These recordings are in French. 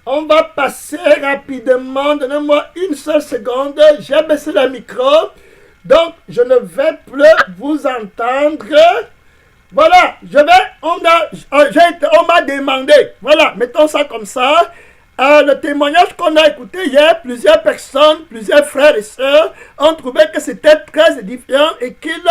On va passer rapidement. Donnez-moi une seule seconde. J'ai baissé le micro. Donc, je ne vais plus vous entendre. Voilà, on m'a demandé. Voilà, mettons ça comme ça. Le témoignage qu'on a écouté hier, plusieurs personnes, plusieurs frères et sœurs ont trouvé que c'était très édifiant et qu'il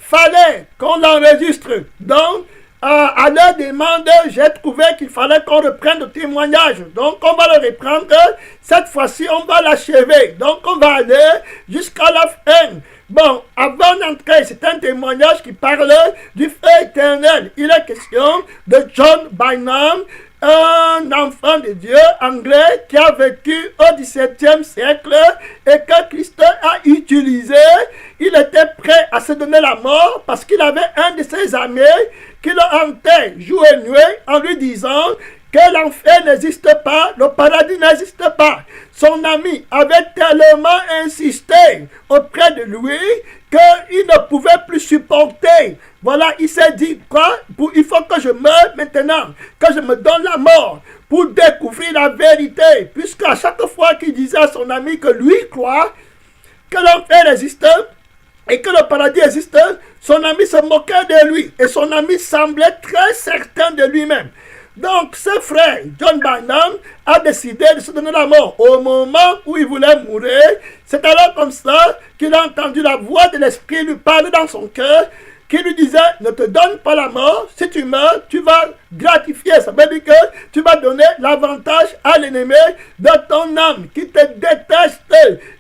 fallait qu'on l'enregistre. Donc, à leur demande, j'ai trouvé qu'il fallait qu'on reprenne le témoignage. Donc, on va le reprendre. Cette fois-ci, on va l'achever. Donc, on va aller jusqu'à la fin. Bon, avant d'entrer, c'est un témoignage qui parle du feu éternel. Il est question de John Bynum, un enfant de Dieu anglais qui a vécu au XVIIe siècle et que Christ a utilisé. Il était prêt à se donner la mort parce qu'il avait un de ses amis qui le hantait jour et nuit en lui disant que l'enfer n'existe pas, le paradis n'existe pas. Son ami avait tellement insisté auprès de lui qu'il ne pouvait plus supporter. Voilà, il s'est dit, quoi? Il faut que je meure maintenant, que je me donne la mort pour découvrir la vérité. Puisqu'à chaque fois qu'il disait à son ami que lui croit que l'enfer existe et que le paradis existe, son ami se moquait de lui et son ami semblait très certain de lui-même. Donc, ce frère, John Bynum, a décidé de se donner la mort. Au moment où il voulait mourir, c'est alors comme ça qu'il a entendu la voix de l'Esprit lui parler dans son cœur, qui lui disait, ne te donne pas la mort, si tu meurs, tu vas gratifier. Ça veut dire que tu vas donner l'avantage à l'ennemi de ton âme, qui te déteste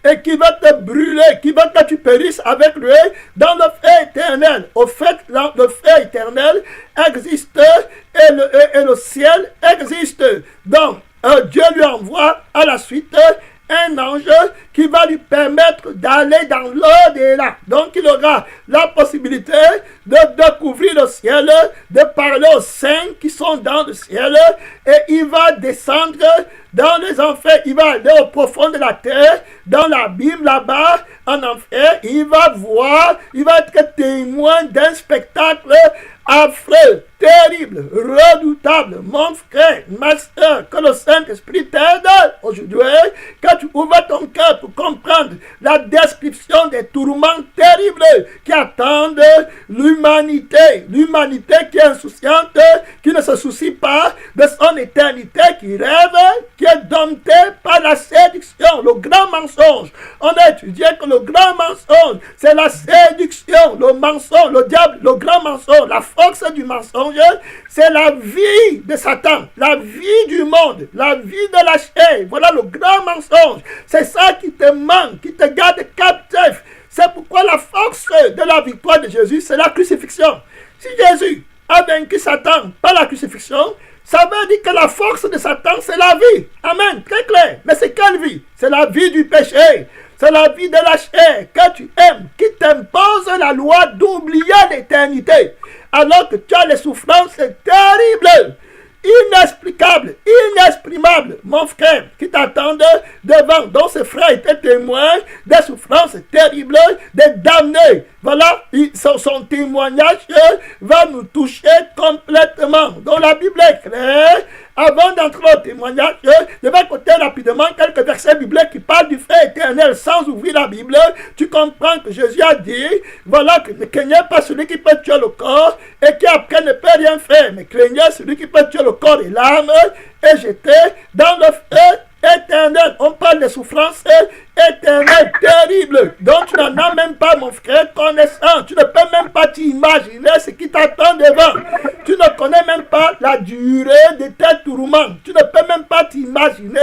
et qui va te brûler, qui veut que tu périsses avec lui dans le feu éternel. Au fait, le feu éternel existe et le ciel existe. Donc, Dieu lui envoie à la suite un ange qui va lui permettre d'aller dans l'au-delà. Donc, il aura la possibilité de découvrir le ciel, de parler aux saints qui sont dans le ciel, et il va descendre dans les enfers. Il va aller au profond de la terre, dans l'abîme là-bas, en enfer. Il va voir, il va être témoin d'un spectacle affreux, terrible, redoutable. Mon frère, ma soeur, que le Saint-Esprit t'aide aujourd'hui, que tu ouvres ton cœur pour comprendre la description des tourments terribles qui attendent l'humanité. L'humanité qui est insouciante, qui ne se soucie pas de son éternité, qui rêve, qui est domptée par la séduction, le grand mensonge. On a étudié que le grand mensonge, c'est la séduction, le mensonge, le diable, le grand mensonge, la force du mensonge, c'est la vie de Satan, la vie du monde, la vie de la chair. Voilà le grand mensonge. C'est ça qui te manque, qui te garde captif. C'est pourquoi la force de la victoire de Jésus, c'est la crucifixion. Si Jésus a vaincu Satan par la crucifixion, ça veut dire que la force de Satan, c'est la vie. Amen, très clair. Mais c'est quelle vie? C'est la vie du péché. C'est la vie de la chair que tu aimes, qui t'impose la loi d'oublier l'éternité. Alors que tu as les souffrances terribles, inexplicables, inexprimables, mon frère, qui t'attendent devant. Donc ces frères étaient témoins des souffrances terribles, des damnés. Voilà, son témoignage va nous toucher complètement. Donc la Bible est claire. Avant d'entrer au témoignage, je vais côté rapidement quelques versets bibliques qui parlent du feu éternel sans ouvrir la Bible. Tu comprends que Jésus a dit, voilà, que ne craignez pas celui qui peut tuer le corps et qui après ne peut rien faire, mais craignez celui qui peut tuer le corps et l'âme et jeter dans le feu éternel. On parle de souffrances éternelles, terribles, dont tu n'en as même pas, mon frère, connaissance. Tu ne peux même pas t'imaginer ce qui t'attend devant. Tu ne connais même pas la durée de tes tourments. Tu ne peux même pas t'imaginer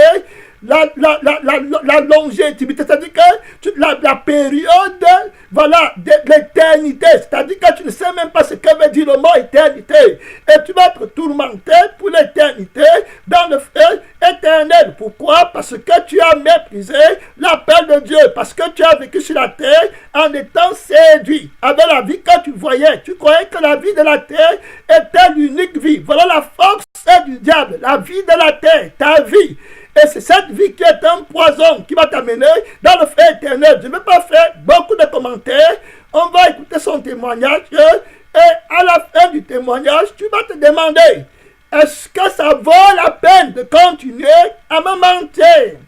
la longévité, c'est-à-dire que la période, voilà, de l'éternité, c'est-à-dire que tu ne sais même pas ce que veut dire le mot éternité, et tu vas être tourmenté pour l'éternité dans le feu éternel. Pourquoi? Parce que tu as méprisé l'appel de Dieu, parce que tu as vécu sur la terre en étant séduit avec la vie que tu voyais. Tu croyais que la vie de la terre était l'unique vie. Voilà la force du diable, la vie de la terre, ta vie. Et c'est cette vie qui est un poison qui va t'amener dans le feu éternel. Je ne vais pas faire beaucoup de commentaires. On va écouter son témoignage. Et à la fin du témoignage, tu vas te demander, est-ce que ça vaut la peine de continuer à me mentir?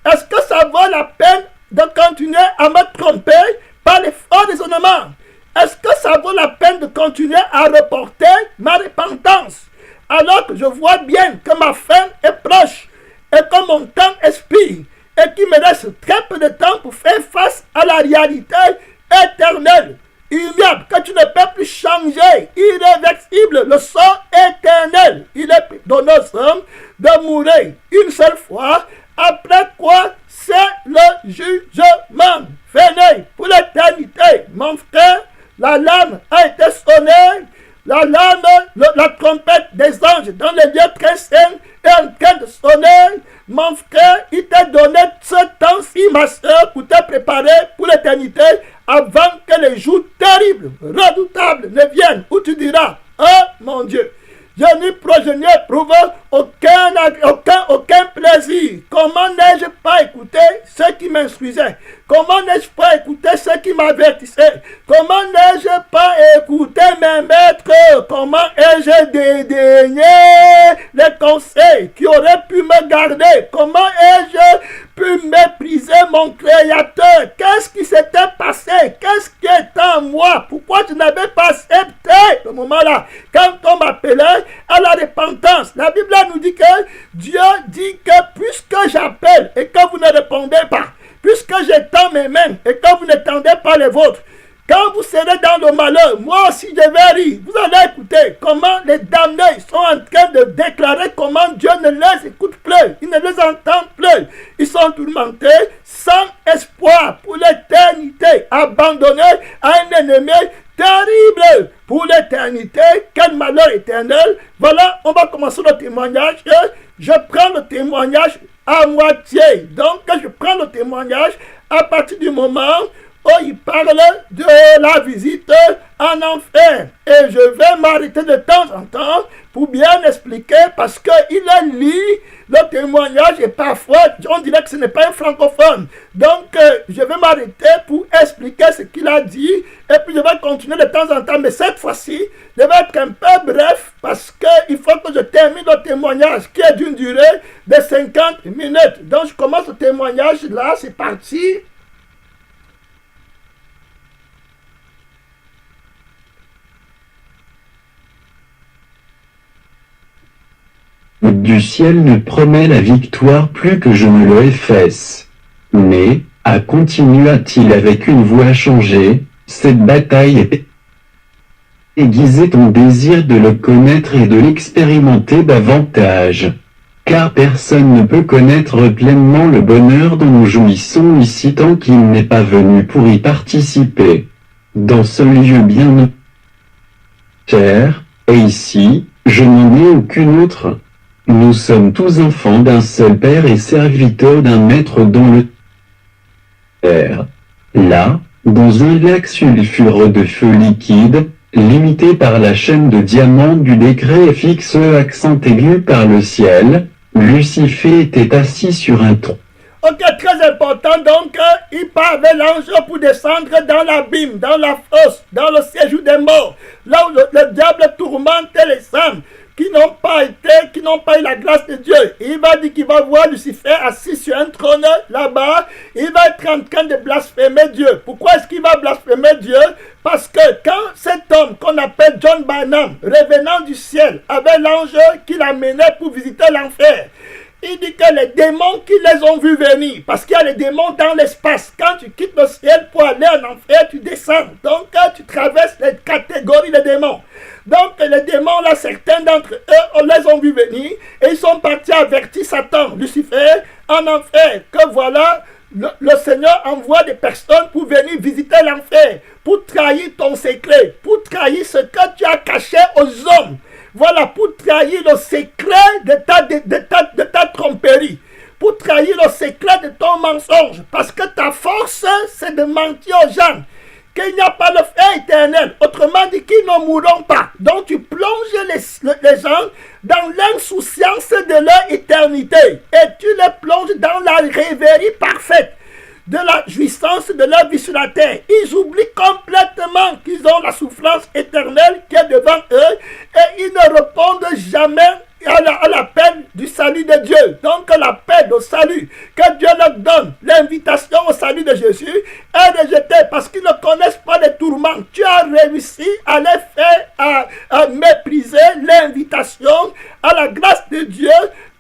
Est-ce que ça vaut la peine de continuer à me tromper par les faux raisonnements? Est-ce que ça vaut la peine de continuer à reporter ma repentance? Alors que je vois bien que ma fin est proche et que mon temps expire et qu'il me reste très peu de temps pour faire face à la réalité éternelle, immuable, que tu ne peux plus changer, irréversible, le sort éternel. Il est donné aux hommes de mourir une seule fois, après quoi c'est le jugement. Venez pour l'éternité, mon frère, la lame a été sonnée, la lame, la trompette des anges dans les lieux très saints est en train de sonner. Mon frère, il t'a donné ce temps-ci, ma soeur, pour te préparer pour l'éternité avant que les jours terribles, redoutables ne viennent, où tu diras, oh mon Dieu, je n'y éprouve aucun plaisir. Comment n'ai-je pas écouté ceux qui m'instruisaient? Comment n'ai-je pas écouté ceux qui m'avertissaient? Comment n'ai-je pas écouté mes maîtres? Comment ai-je dédaigné les conseils qui auraient pu me garder? Comment ai-je pu mépriser mon Créateur? Qu'est-ce qui s'était passé? Qu'est-ce qui était en moi? Pourquoi je n'avais pas accepté le moment-là quand on m'appelait à la repentance? La Bible nous dit que Dieu dit que puisque j'appelle et que vous ne répondez pas, puisque j'étends mes mains et que vous n'étendez pas les vôtres, quand vous serez dans le malheur, moi aussi je vais rire. Vous allez écouter comment les damnés sont en train de déclarer comment Dieu ne les écoute plus. Il ne les entend plus. Ils sont tourmentés sans espoir pour l'éternité, abandonnés à un ennemi terrible pour l'éternité. Quel malheur éternel. Voilà, on va commencer le témoignage. Je prends le témoignage à moitié. Donc, je prends le témoignage à partir du moment où il parle de la visite en enfer. Et je vais m'arrêter de temps en temps pour bien expliquer parce qu'il a lu le témoignage et parfois on dirait que ce n'est pas un francophone. Donc je vais m'arrêter pour expliquer ce qu'il a dit et puis je vais continuer de temps en temps. Mais cette fois-ci, je vais être un peu bref parce qu'il faut que je termine le témoignage qui est d'une durée de 50 minutes. Donc je commence le témoignage là, c'est parti. Du ciel ne promet la victoire plus que je ne le efface. Mais, continua-t-il avec une voix changée, cette bataille est aiguisée ton désir de le connaître et de l'expérimenter davantage. Car personne ne peut connaître pleinement le bonheur dont nous jouissons ici tant qu'il n'est pas venu pour y participer. Dans ce lieu bien cher, et ici, je n'en ai aucune autre. Nous sommes tous enfants d'un seul Père et serviteurs d'un Maître dont le Père. Là, dans un lac sulfureux de feu liquide, limité par la chaîne de diamants du décret et fixe accent aigu par le ciel, Lucifer était assis sur un tronc. Ok, très important, donc il part avec l'ange pour descendre dans l'abîme, dans la fosse, dans le séjour des morts, là où le diable tourmente les âmes qui n'ont pas eu la grâce de Dieu. Et il va dire qu'il va voir Lucifer assis sur un trône là-bas. Il va être en train de blasphémer Dieu. Pourquoi est-ce qu'il va blasphémer Dieu? Parce que quand cet homme qu'on appelle John Barnum, revenant du ciel, avait l'ange qui l'amenait pour visiter l'enfer, il dit que les démons qui les ont vus venir, parce qu'il y a les démons dans l'espace. Quand tu quittes le ciel pour aller en enfer, tu descends. Donc, tu traverses les catégories des démons. Donc, les démons, là, certains d'entre eux, on les a vus venir et ils sont partis avertir Satan, Lucifer, en enfer. Que voilà, le Seigneur envoie des personnes pour venir visiter l'enfer, pour trahir ton secret, pour trahir ce que tu as caché aux hommes. Voilà, pour trahir le secret de ta tromperie, pour trahir le secret de ton mensonge, parce que ta force, c'est de mentir aux gens, qu'il n'y a pas de feu éternel, autrement dit qu'ils ne mourront pas. Donc tu plonges les gens dans l'insouciance de leur éternité, et tu les plonges dans la rêverie parfaite de la jouissance de leur vie sur la terre. Ils oublient complètement qu'ils ont la souffrance éternelle qui est devant eux et ils ne répondent jamais à l'appel du salut de Dieu. Donc l'appel au salut que Dieu leur donne, l'invitation au salut de Jésus est rejetée parce qu'ils ne connaissent pas les tourments. Tu as réussi à les faire à mépriser l'invitation à la grâce de Dieu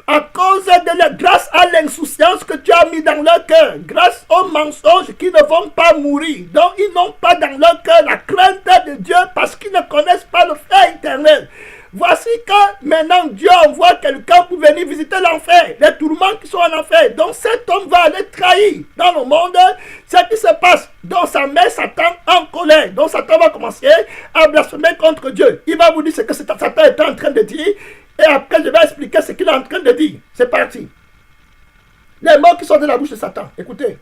à cause de la grâce à l'insouciance que tu as mis dans leur cœur, grâce aux mensonges qui ne vont pas mourir. Donc ils n'ont pas dans leur cœur la crainte de Dieu parce qu'ils ne connaissent pas le fait éternel. Voici que maintenant Dieu envoie quelqu'un pour venir visiter l'enfer, les tourments qui sont en enfer. Donc cet homme va aller trahir dans le monde ce qui se passe. Donc ça met Satan en colère. Donc Satan va commencer à blasphémer contre Dieu. Il va vous dire ce que Satan est en train de dire. Et après je vais expliquer ce qu'il est en train de dire. C'est parti. Les mots qui sont de la bouche de Satan. Écoutez.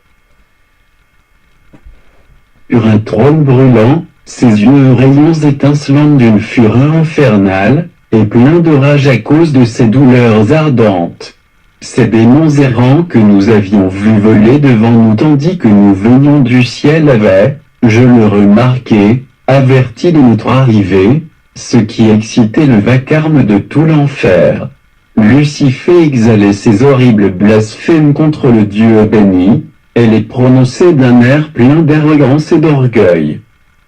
Sur un trône brûlant, ses yeux rayons étincelants d'une fureur infernale, et pleins de rage à cause de ses douleurs ardentes. Ces démons errants que nous avions vus voler devant nous tandis que nous venions du ciel avaient, je le remarquai, averti de notre arrivée, ce qui excitait le vacarme de tout l'enfer. Lucifer exhalait ses horribles blasphèmes contre le Dieu béni, et les prononçait d'un air plein d'arrogance et d'orgueil.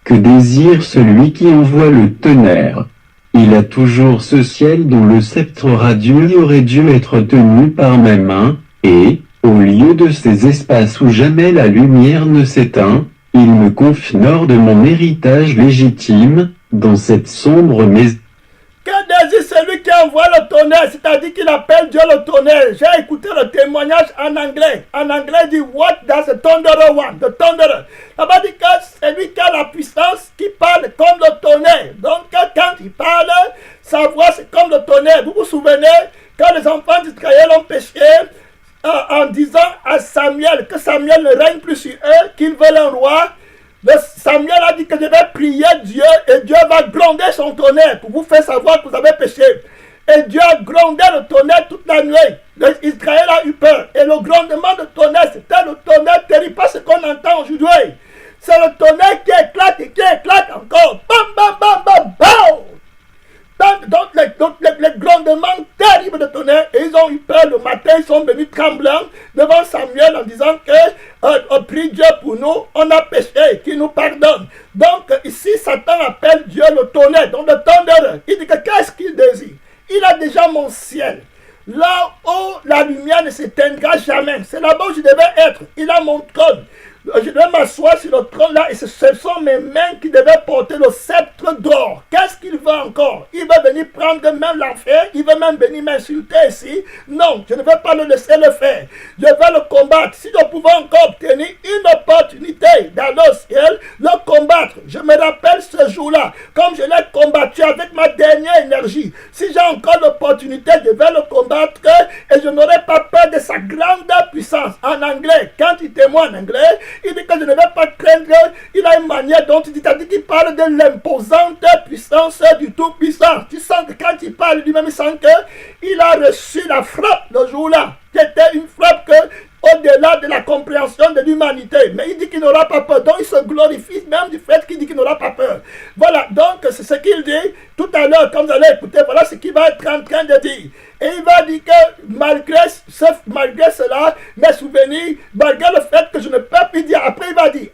Que désire celui qui envoie le tonnerre? Il a toujours ce ciel dont le sceptre radieux aurait dû être tenu par mes mains, et, au lieu de ces espaces où jamais la lumière ne s'éteint, il me confie nord de mon héritage légitime, dans cette sombre maison. Que désire celui qui envoie le tonnerre, c'est-à-dire qu'il appelle Dieu le tonnerre. J'ai écouté le témoignage en anglais. En anglais, il dit, what does the thunderer want? The thunderer. Ça veut dire que c'est lui qui a la puissance qui parle comme le tonnerre. Donc, quand il parle, sa voix, c'est comme le tonnerre. Vous vous souvenez, quand les enfants d'Israël ont péché, en disant à Samuel que Samuel ne règne plus sur eux, qu'ils veulent un roi, Samuel a dit que je vais prier Dieu et Dieu va gronder son tonnerre pour vous faire savoir que vous avez péché. Et Dieu a grondé le tonnerre toute la nuit. Israël a eu peur. Et le grondement de tonnerre, c'était le tonnerre terrible, pas ce qu'on entend aujourd'hui. C'est le tonnerre qui éclate et qui éclate encore. Bam, bam, bam, bam, bam. Donc les grondements terribles de tonnerre, et ils ont eu peur le matin, ils sont venus tremblants devant Samuel en disant que on prie Dieu pour nous, on a péché, qu'il nous pardonne. Donc ici Satan appelle Dieu le tonnerre, donc le tonnerre. Il dit que qu'est-ce qu'il désire? Il a déjà mon ciel. Là où la lumière ne s'éteindra jamais, c'est là-bas où je devais être. Il a mon trône. Je devais m'asseoir sur le trône là et ce sont mes mains qui devaient porter le sceptre d'or. Qu'est-ce qu'il veut encore? Il veut venir prendre même l'enfer, il veut même venir m'insulter ici. Non, je ne vais pas le laisser le faire. Je vais le combattre. Si je pouvais encore obtenir une opportunité dans le ciel, le combattre. Je me rappelle ce jour-là, comme je l'ai combattu avec ma dernière énergie. Si j'ai encore l'opportunité, je vais le combattre et je n'aurai pas peur de sa grande puissance. En anglais, quand il témoigne en anglais, il dit que je ne vais pas craindre. Il a une manière dont il dit, c'est-à-dire qu'il parle de l'imposante puissance du Tout-Puissant. Tu sens que quand il parle lui-même, il sent qu'il a reçu la frappe le jour-là, qui était une frappe au-delà de la compréhension de l'humanité. Mais il dit qu'il n'aura pas peur. Donc il se glorifie même du fait qu'il dit qu'il n'aura pas peur. Voilà, donc c'est ce qu'il dit tout à l'heure, comme vous allez écouter, voilà ce qu'il va être en train de dire. Et il va dire que malgré cela, mes souvenirs, malgré le fait que je ne peux plus dire, après il va dire,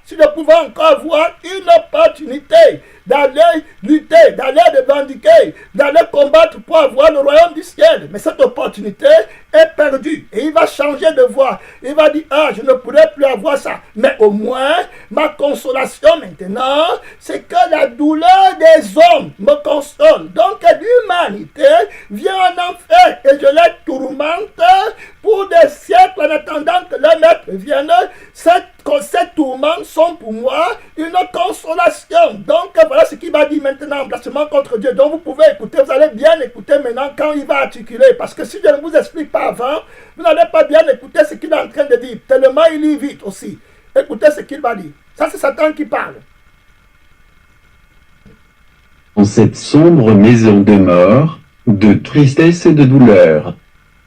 si je pouvais encore avoir une opportunité d'aller lutter, d'aller revendiquer, d'aller combattre pour avoir le royaume du ciel. Mais cette opportunité est perdue. Et il va changer de voix. Il va dire, je ne pourrai plus avoir ça. Mais au moins, ma consolation maintenant, c'est que la douleur des hommes me console. Donc l'humanité vient en enfer et je les tourmente pour des siècles en attendant que le maître vienne. Ces tourments sont pour moi une consolation. Donc voilà ce qu'il va dire maintenant en blasphème contre Dieu. Donc vous pouvez écouter, vous allez bien écouter maintenant quand il va articuler. Parce que si je ne vous explique pas avant, vous n'allez pas bien écouter ce qu'il est en train de dire. Tellement il lit vite aussi. Écoutez ce qu'il va dire. Ça c'est Satan qui parle. En cette sombre maison de mort, de tristesse et de douleur,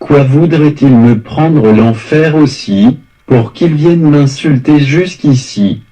quoi voudrait-il me prendre l'enfer aussi, pour qu'il vienne m'insulter jusqu'ici?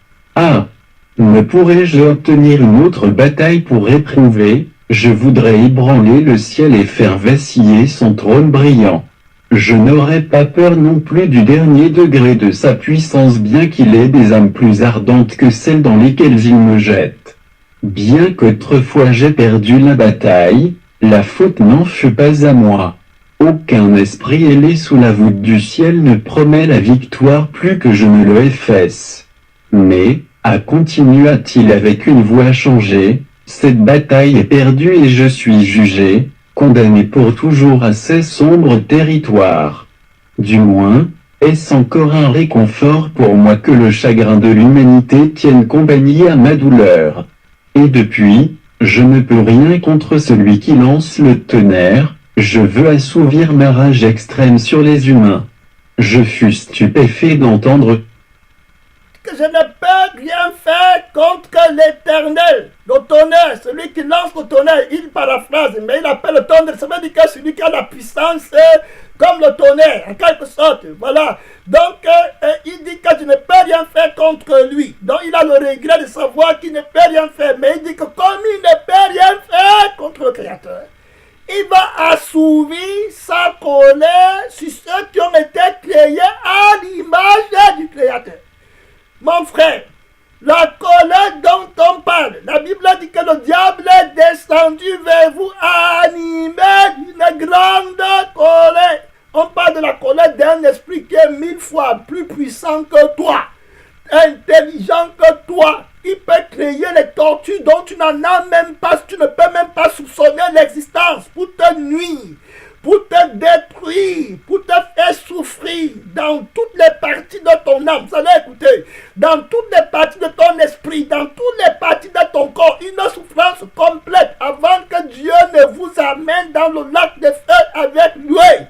Ne pourrais-je obtenir une autre bataille pour éprouver, Je voudrais ébranler le ciel et faire vaciller son trône brillant. Je n'aurais pas peur non plus du dernier degré de sa puissance, bien qu'il ait des âmes plus ardentes que celles dans lesquelles il me jette. Bien qu'autrefois j'ai perdu la bataille, la faute n'en fut pas à moi. Aucun esprit ailé sous la voûte du ciel ne promet la victoire plus que je ne le efface. Mais, continua-t-il avec une voix changée, cette bataille est perdue et je suis jugé, condamné pour toujours à ces sombres territoires. Du moins, est-ce encore un réconfort pour moi que le chagrin de l'humanité tienne compagnie à ma douleur. Et depuis, je ne peux rien contre celui qui lance le tonnerre, je veux assouvir ma rage extrême sur les humains. Je fus stupéfait d'entendre que je ne peux rien faire contre l'Éternel. Le tonnerre, celui qui lance le tonnerre, il paraphrase, mais il appelle le tonnerre, ça veut dire que celui qui a la puissance comme le tonnerre, en quelque sorte, voilà. Donc, il dit que je ne peux rien faire contre lui. Donc, il a le regret de savoir qu'il ne peut rien faire, mais il dit que comme il ne peut rien faire contre le Créateur, il va assouvir sa colère sur ceux qui ont été créés à l'image du Créateur. Mon frère, la colère dont on parle, la Bible dit que le diable est descendu vers vous animé d'une grande colère. On parle de la colère d'un esprit qui est 1000 fois plus puissant que toi, intelligent que toi. Il peut créer les tortues dont tu n'en as même pas, tu ne peux même pas soupçonner l'existence pour te nuire, pour te détruire, pour te faire souffrir dans toutes les parties de ton âme. Vous allez écouter, dans toutes les parties de ton esprit, dans toutes les parties de ton corps, une souffrance complète avant que Dieu ne vous amène dans le lac de feu avec lui.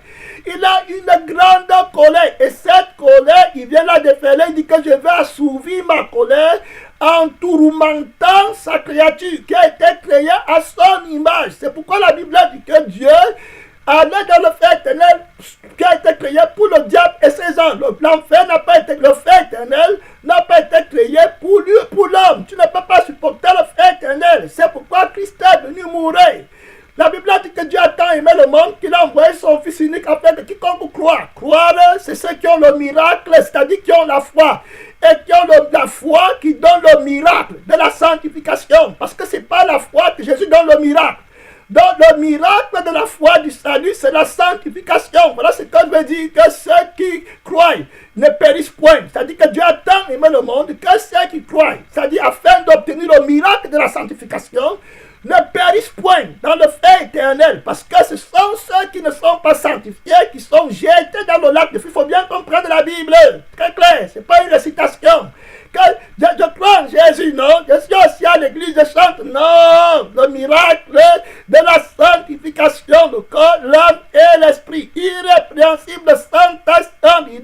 Il a une grande colère et cette colère, il vient la déferler, il dit que je vais assouvir ma colère en tourmentant sa créature qui a été créée à son image. C'est pourquoi la Bible dit que Dieu allait dans le feu éternel qui a été créé pour le diable et ses anges. L'enfer n'a pas été, le feu éternel n'a pas été créé pour lui, pour l'homme. Tu ne peux pas supporter le feu éternel. C'est pourquoi Christ est venu mourir. La Bible dit que Dieu a tant aimé le monde qu'il a envoyé son Fils unique afin que quiconque croit. Croire, c'est ceux qui ont le miracle, c'est-à-dire qui ont la foi. Et qui ont la foi qui donne le miracle de la sanctification. Parce que ce n'est pas la foi que Jésus donne le miracle. Donc le miracle de la foi du salut, c'est la sanctification. Voilà ce que je veux dire, que ceux qui croient ne périssent point. C'est-à-dire que Dieu a tant aimé le monde que ceux qui croient, c'est-à-dire afin d'obtenir le miracle de la sanctification, ne périssent point dans le feu éternel, parce que ce sont ceux qui ne sont pas sanctifiés, qui sont jetés dans le lac de feu. Il faut bien comprendre la Bible, très clair, ce n'est pas une récitation. Que je crois en Jésus, non, je suis aussi à l'église, je chante, non, le miracle de la sanctification, le corps, l'âme et l'esprit, irrépréhensible, Saint-Esprit,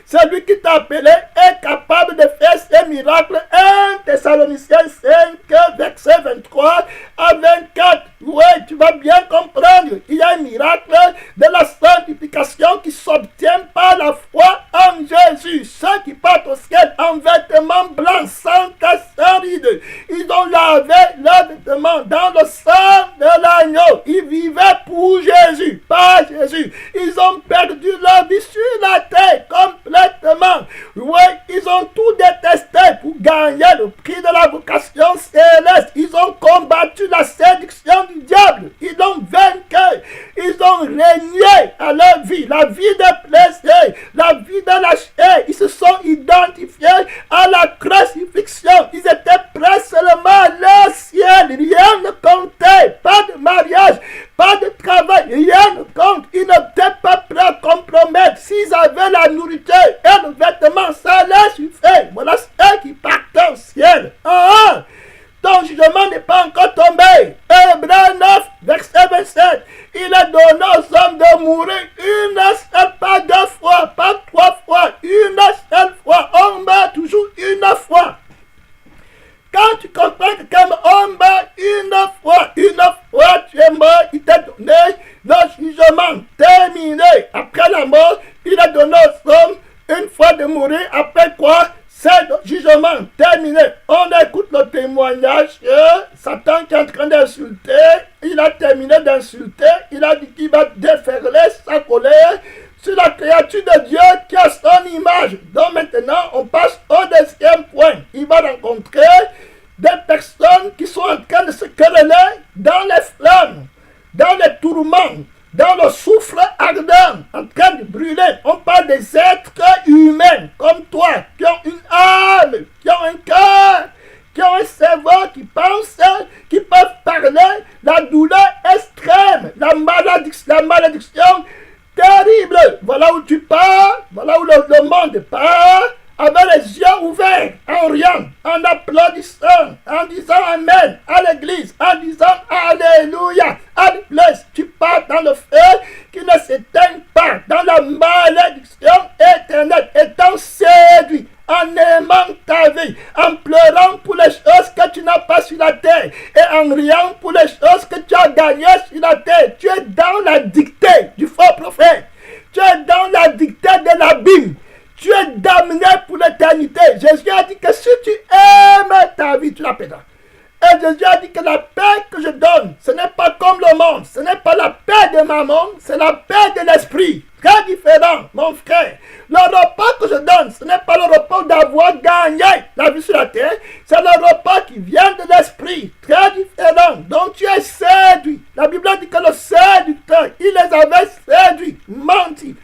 celui qui t'a appelé est capable de faire ces miracles. 1 Thessaloniciens 5, verset 23 à 24. Oui, tu vas bien comprendre. Il y a un miracle de la sanctification qui s'obtient par la foi en Jésus. Ceux qui partent au ciel en vêtements blancs, sans cassaride, ils ont lavé leurs vêtements dans le sang de l'agneau. Ils vivaient pour Jésus, pas Jésus. Ils ont perdu leur vie sur la terre complètement. Oui, ils ont tout détesté pour gagner le prix de la vocation céleste. Ils ont combattu la séduction du diable. Ils l'ont vaincu. Ils ont régné à leur vie, la vie de plaisir, la vie de la chair. Ils se sont identifiés à la crucifixion. Ils étaient prêts seulement à le ciel. Rien ne comptait. Pas de mariage, pas de travail. Rien ne compte. Ils n'étaient pas prêts à compromettre. S'ils avaient la nourriture et le vêtement, ça leur suffit. Voilà ceux qui partaient au ciel. Ton jugement n'est pas encore tombé. Hébreux 9, verset 27. Il est donné aux hommes de mourir une seule, pas deux fois, pas trois fois, une seule fois. On meurt toujours une fois. Quand tu comprends que comme on meurt une fois, tu es mort, il t'a donné le jugement terminé. Après la mort, il a donné aux hommes une fois de mourir. Après quoi? C'est le jugement terminé. On écoute le témoignage que Satan qui est en train d'insulter, il a terminé d'insulter, il a dit qu'il va déferler sa colère sur la créature de Dieu qui a son image. Donc maintenant, on passe au deuxième point. Il va rencontrer des personnes qui sont en train de se quereller dans les flammes, dans les tourments, dans le soufre ardent, en train de brûler. On parle des êtres humains comme toi, qui ont une âme, qui ont un cœur, qui ont un cerveau, qui pensent, qui peuvent parler, la douleur extrême, la malédiction terrible. Voilà où tu pars, voilà où le monde part, avec les yeux ouverts, en riant, en applaudissant, en disant Amen à l'église, en disant Alléluia, Alléluia. Tu pars dans le feu qui ne s'éteint pas, dans la malédiction éternelle, étant séduit, en aimant ta vie, en pleurant pour les choses que tu n'as pas sur la terre, et en riant pour les choses que tu as gagnées sur la terre. Tu es dans la dictée du faux prophète, tu es dans la dictée de l'abîme. Tu es damné pour l'éternité. Jésus a dit que si tu aimes ta vie, tu la perdras. Et Jésus a dit que la paix que je donne, ce n'est pas comme le monde. Ce n'est pas la paix de maman, c'est la paix de l'esprit. Très différent, mon frère. Le repas que je donne, ce n'est pas le repas d'avoir gagné la vie sur la terre. C'est le repas qui vient de l'esprit. Très différent. Donc tu es séduit. La Bible dit que le séducteur, il les avait séduits, menti.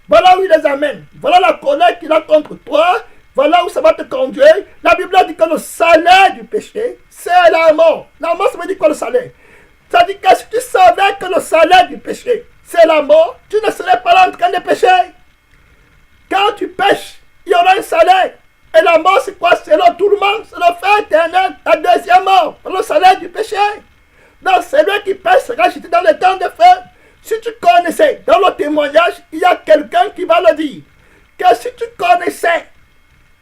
Voilà où il les amène. Voilà la colère qu'il a contre toi. Voilà où ça va te conduire. La Bible dit que le salaire du péché, c'est la mort. La mort, ça veut dire quoi le salaire? Ça dit que si tu savais que le salaire du péché, c'est la mort, tu ne serais pas là en train de pécher. Quand tu pêches, il y aura un salaire. Et la mort, c'est quoi? C'est le tourment, c'est le feu éternel, la deuxième mort, le salaire du péché. Donc, celui qui pêche sera jeté dans le temps de feu. Si tu connaissais, dans le témoignage, il y a quelqu'un qui va le dire, que si tu connaissais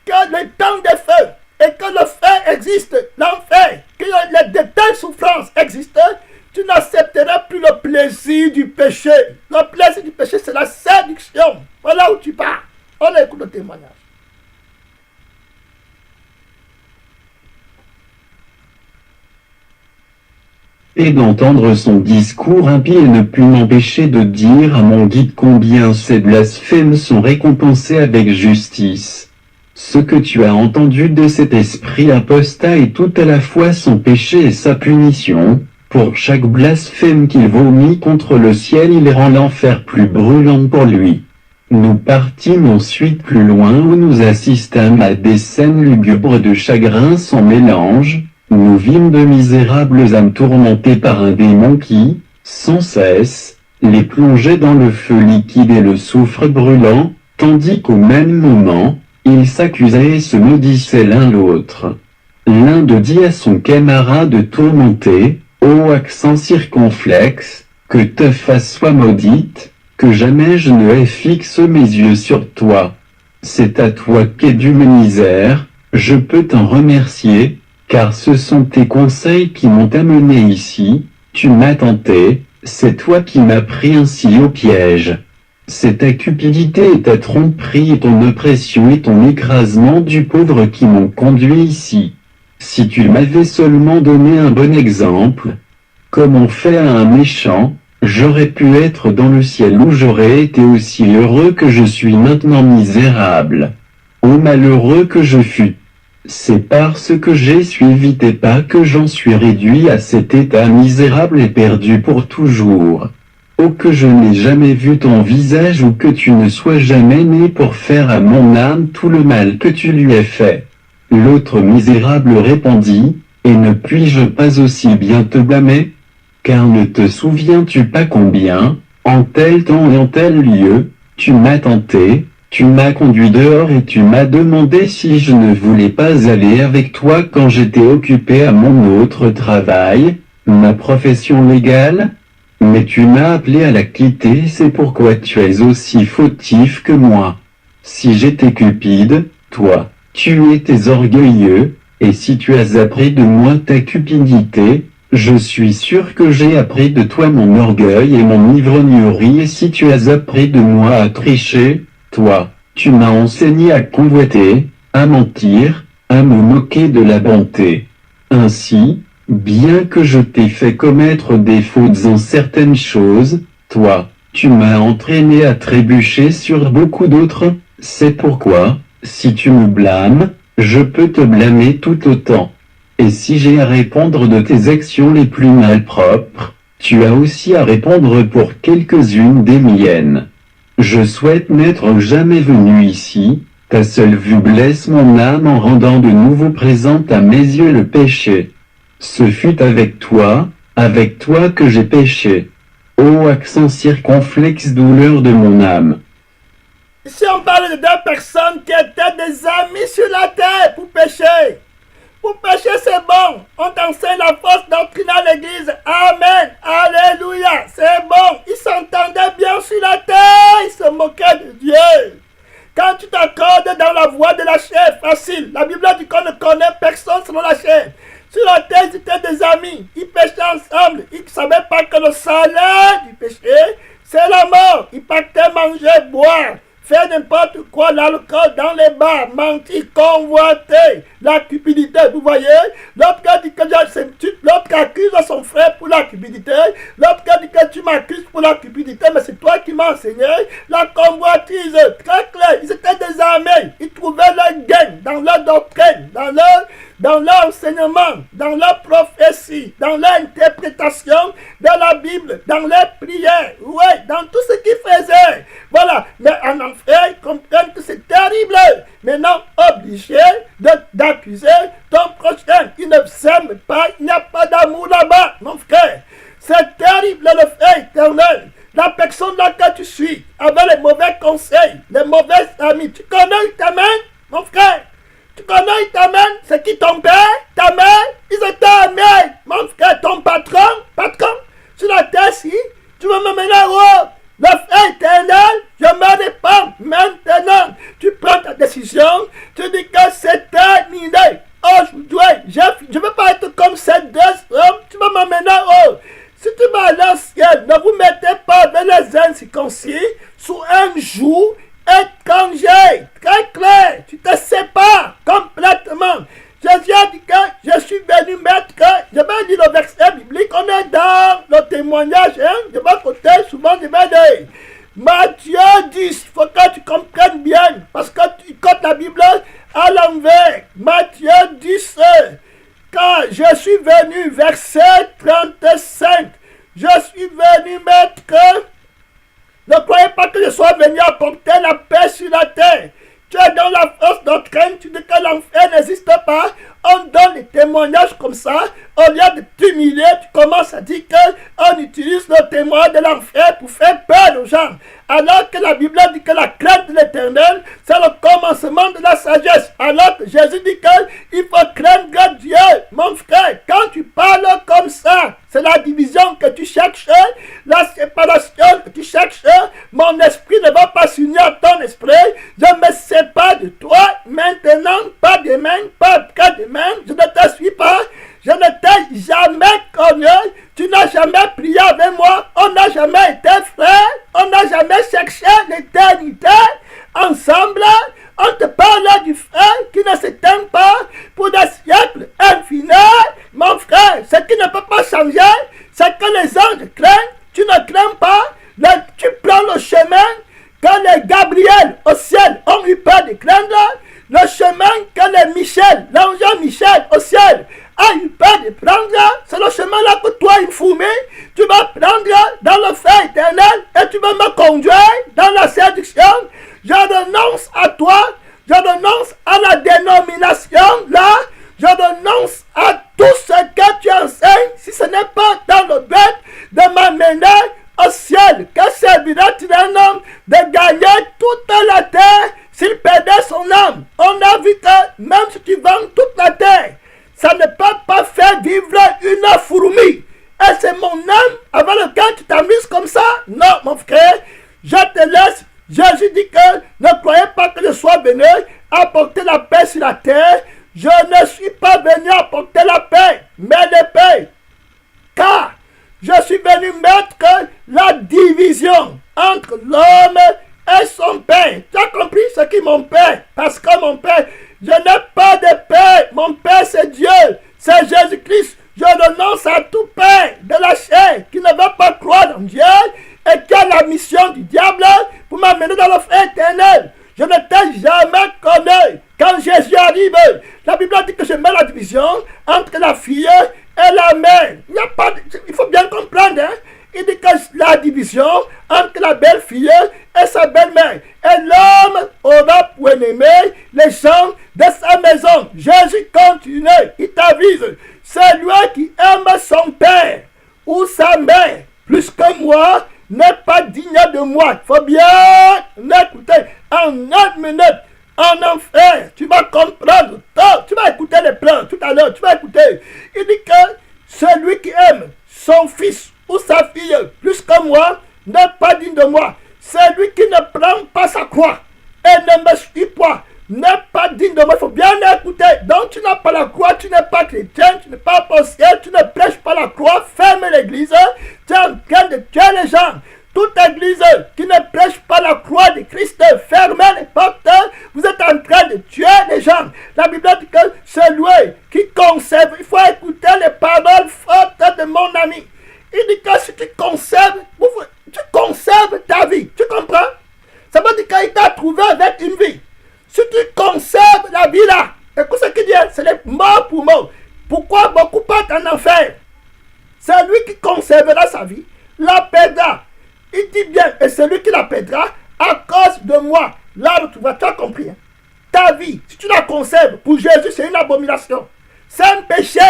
que le temps de feu, et que le feu existe, l'enfer, que les telles souffrances existent, tu n'accepteras plus le plaisir du péché. Le plaisir du péché, c'est la séduction. Voilà où tu pars. On écoute le témoignage. Et d'entendre son discours impie et ne put m'empêcher de dire à mon guide combien ces blasphèmes sont récompensés avec justice. Ce que tu as entendu de cet esprit apostat est tout à la fois son péché et sa punition. Pour chaque blasphème qu'il vomit contre le ciel, il rend l'enfer plus brûlant pour lui. Nous partîmes ensuite plus loin où nous assistâmes à des scènes lugubres de chagrin sans mélange. Nous vîmes de misérables âmes tourmentées par un démon qui, sans cesse, les plongeait dans le feu liquide et le soufre brûlant, tandis qu'au même moment, ils s'accusaient et se maudissaient l'un l'autre. L'un d'eux dit à son camarade tourmenté, ô accent circonflexe, que ta face soit maudite, que jamais je ne aie fixé mes yeux sur toi. C'est à toi qu'est due ma misère, je peux t'en remercier, car ce sont tes conseils qui m'ont amené ici, tu m'as tenté, c'est toi qui m'as pris ainsi au piège. C'est ta cupidité et ta tromperie et ton oppression et ton écrasement du pauvre qui m'ont conduit ici. Si tu m'avais seulement donné un bon exemple, comme on fait à un méchant, j'aurais pu être dans le ciel où j'aurais été aussi heureux que je suis maintenant misérable. Ô malheureux que je fus! C'est parce que j'ai suivi tes pas que j'en suis réduit à cet état misérable et perdu pour toujours. Oh que je n'ai jamais vu ton visage ou que tu ne sois jamais né pour faire à mon âme tout le mal que tu lui as fait. L'autre misérable répondit, et ne puis-je pas aussi bien te blâmer? Car ne te souviens-tu pas combien, en tel temps et en tel lieu, tu m'as tenté, tu m'as conduit dehors et tu m'as demandé si je ne voulais pas aller avec toi quand j'étais occupé à mon autre travail, ma profession légale? Mais tu m'as appelé à la quitter, c'est pourquoi tu es aussi fautif que moi. Si j'étais cupide, toi, tu étais orgueilleux, et si tu as appris de moi ta cupidité, je suis sûr que j'ai appris de toi mon orgueil et mon ivrognerie, et si tu as appris de moi à tricher, toi, tu m'as enseigné à convoiter, à mentir, à me moquer de la bonté. Ainsi, bien que je t'ai fait commettre des fautes en certaines choses, toi, tu m'as entraîné à trébucher sur beaucoup d'autres, c'est pourquoi, si tu me blâmes, je peux te blâmer tout autant. Et si j'ai à répondre de tes actions les plus malpropres, tu as aussi à répondre pour quelques-unes des miennes. Je souhaite n'être jamais venu ici, ta seule vue blesse mon âme en rendant de nouveau présent à mes yeux le péché. Ce fut avec toi que j'ai péché. Ô accent circonflexe douleur de mon âme. Ici, on parle de deux personnes qui étaient des amis sur la terre pour pécher. Pour pécher, c'est bon. On t'enseigne la fausse doctrine à l'église. Amen. Alléluia. C'est bon. Ils s'entendaient bien sur la terre. Ils se moquaient de Dieu. Quand tu t'accordes dans la voie de la chair, facile. La Bible dit qu'on ne connaît personne selon la chair. Sur la terre, ils étaient des amis. Ils péchaient ensemble. Ils ne savaient pas que le salaire du péché, c'est la mort. Ils pactaient manger, boire. Faire n'importe quoi, l'alcool dans les bars, mentir, convoiter, la cupidité, vous voyez. L'autre gars dit que l'autre accuse son frère pour la cupidité. L'autre gars dit que tu m'accuses pour la cupidité, mais c'est toi qui m'as enseigné. La convoitise, très clair, ils étaient des amis. Ils trouvaient leur gain dans leur doctrine, dans leur enseignement, dans leur prophétie, dans leur interprétation de la Bible, dans leurs prières, oui, dans tout ce qu'ils faisaient. Voilà, mais en enfer, ils comprennent que c'est terrible. Maintenant, obligé d'accuser ton prochain qui ne s'aime pas, il n'y a pas d'amour là-bas, mon frère. C'est terrible le fait éternel. La personne là que tu suis, avec les mauvais conseils, les mauvais amis, tu connais, il t'amène, mon frère. Tu connais, il t'amène, c'est qui ton père, ta mère, ils étaient amis, mon frère, ton patron, sur la terre, si, tu veux me mener haut. Le fait éternel, je me répands maintenant. Tu prends ta décision, tu dis que c'est terminé. Aujourd'hui, je ne veux pas être comme ces deux hommes, tu vas m'emmener haut. Si tu vas aller au ciel, ne vous mettez pas avec les incirconcis sous un joug étranger, très clair. Tu te sépares complètement. Jésus a dit que je suis venu mettre, je vais lire le verset biblique, on est dans le témoignage, de mon côté, souvent je vais dire, Matthieu 10, il faut que tu comprennes bien, parce que tu cotes la Bible à l'envers. Matthieu 10, quand je suis venu, verset 35, je suis venu mettre que, ne croyez pas que je sois venu apporter la paix sur la terre. Tu es dans la fausse doctrine, tu dis que l'enfer n'existe pas. On donne des témoignages comme ça. Au lieu de t'humilier, tu commences à dire qu'on utilise le témoin de l'enfer pour faire peur aux gens. Alors que la Bible dit que la crainte de l'Éternel, c'est le commencement de la sagesse. Alors que Jésus dit qu'il faut craindre Dieu. Mon frère, quand tu parles comme ça, c'est la division que tu cherches, la séparation que tu cherches. Mon esprit ne va pas s'unir à ton esprit. Je me sépare de toi maintenant, pas demain, pas après-demain. Je ne te suis pas. Je ne t'ai jamais connu. Tu n'as jamais prié avec moi. On n'a jamais été frères. On n'a jamais cherché l'éternité. Ensemble, on te parle du frère qui ne s'éteint pas pour des siècles infinis. Mon frère, ce qui ne peut pas changer, c'est que les anges craignent. Tu ne crains pas. Tu prends le chemin que les Gabriel au ciel ont eu peur de craindre. Le chemin que les Michel, l'ange Michel au ciel, a eu peur de prendre, c'est le chemin là que toi, une fourmi, tu vas prendre dans le feu éternel et tu vas me conduire dans la séduction. Je renonce à toi, je renonce à la dénomination là, je renonce à tout ce que tu enseignes, si ce n'est pas dans le but de m'amener au ciel. Que servira-t-il un homme de gagner toute la terre s'il perdait son âme? On a vu que même si tu vends toute la terre, ça ne peut pas faire vivre une fourmi. Et c'est mon âme avec lequel tu t'amuses comme ça? Non, mon frère, je te laisse. Jésus dit que ne croyez pas que je sois venu apporter la paix sur la terre. Je ne suis pas venu apporter la paix, mais l'épée. Car je suis venu mettre la division entre l'homme et son père. Tu as compris ce qui est mon père? Parce que mon père, Je n'ai pas de père. Mon père, c'est Dieu. C'est Jésus-Christ. Je renonce à tout père de la chair qui ne veut pas croire en Dieu et qui a la mission du diable pour m'amener dans le feu éternel. Je ne t'ai jamais connu. Quand Jésus arrive, la Bible dit que je mets la division entre la fille et la mère. Il faut bien comprendre, hein? Il dit que la division entre la belle-fille et sa belle-mère. Et l'homme aura pour ennemi les gens de sa maison. Jésus continue, il t'avise. Celui qui aime son père ou sa mère plus que moi n'est pas digne de moi. Il faut bien écouter. En 9 minutes, en enfer, tu vas comprendre. Tu vas écouter les plans tout à l'heure. Tu vas écouter. Il dit que celui qui aime son fils ou sa fille plus que moi n'est pas digne de moi. Celui qui ne prend pas sa croix et ne me suit pas n'est pas digne de moi. Il faut bien écouter. Donc tu n'as pas la croix, tu n'es pas chrétien, tu n'es pas aposté, tu ne prêches pas la croix, ferme l'église, tu es en train de tuer les gens. Toute église qui ne prêche pas la croix de Christ, fermez les portes, vous êtes en train de tuer les gens. La Bible dit que celui qui conserve, il faut écouter les paroles fortes de mon ami. Il dit que si tu conserves ta vie, tu comprends? Ça veut dire qu'il t'a trouvé avec une vie. Si tu conserves la vie là, écoute ce qu'il dit, c'est les morts pour mort. Pourquoi beaucoup partent en enfer? C'est lui qui conservera sa vie, la perdra. Il dit bien, et celui qui la perdra à cause de moi. Là, tu as compris. Hein? Ta vie, si tu la conserves, pour Jésus, c'est une abomination. C'est un péché.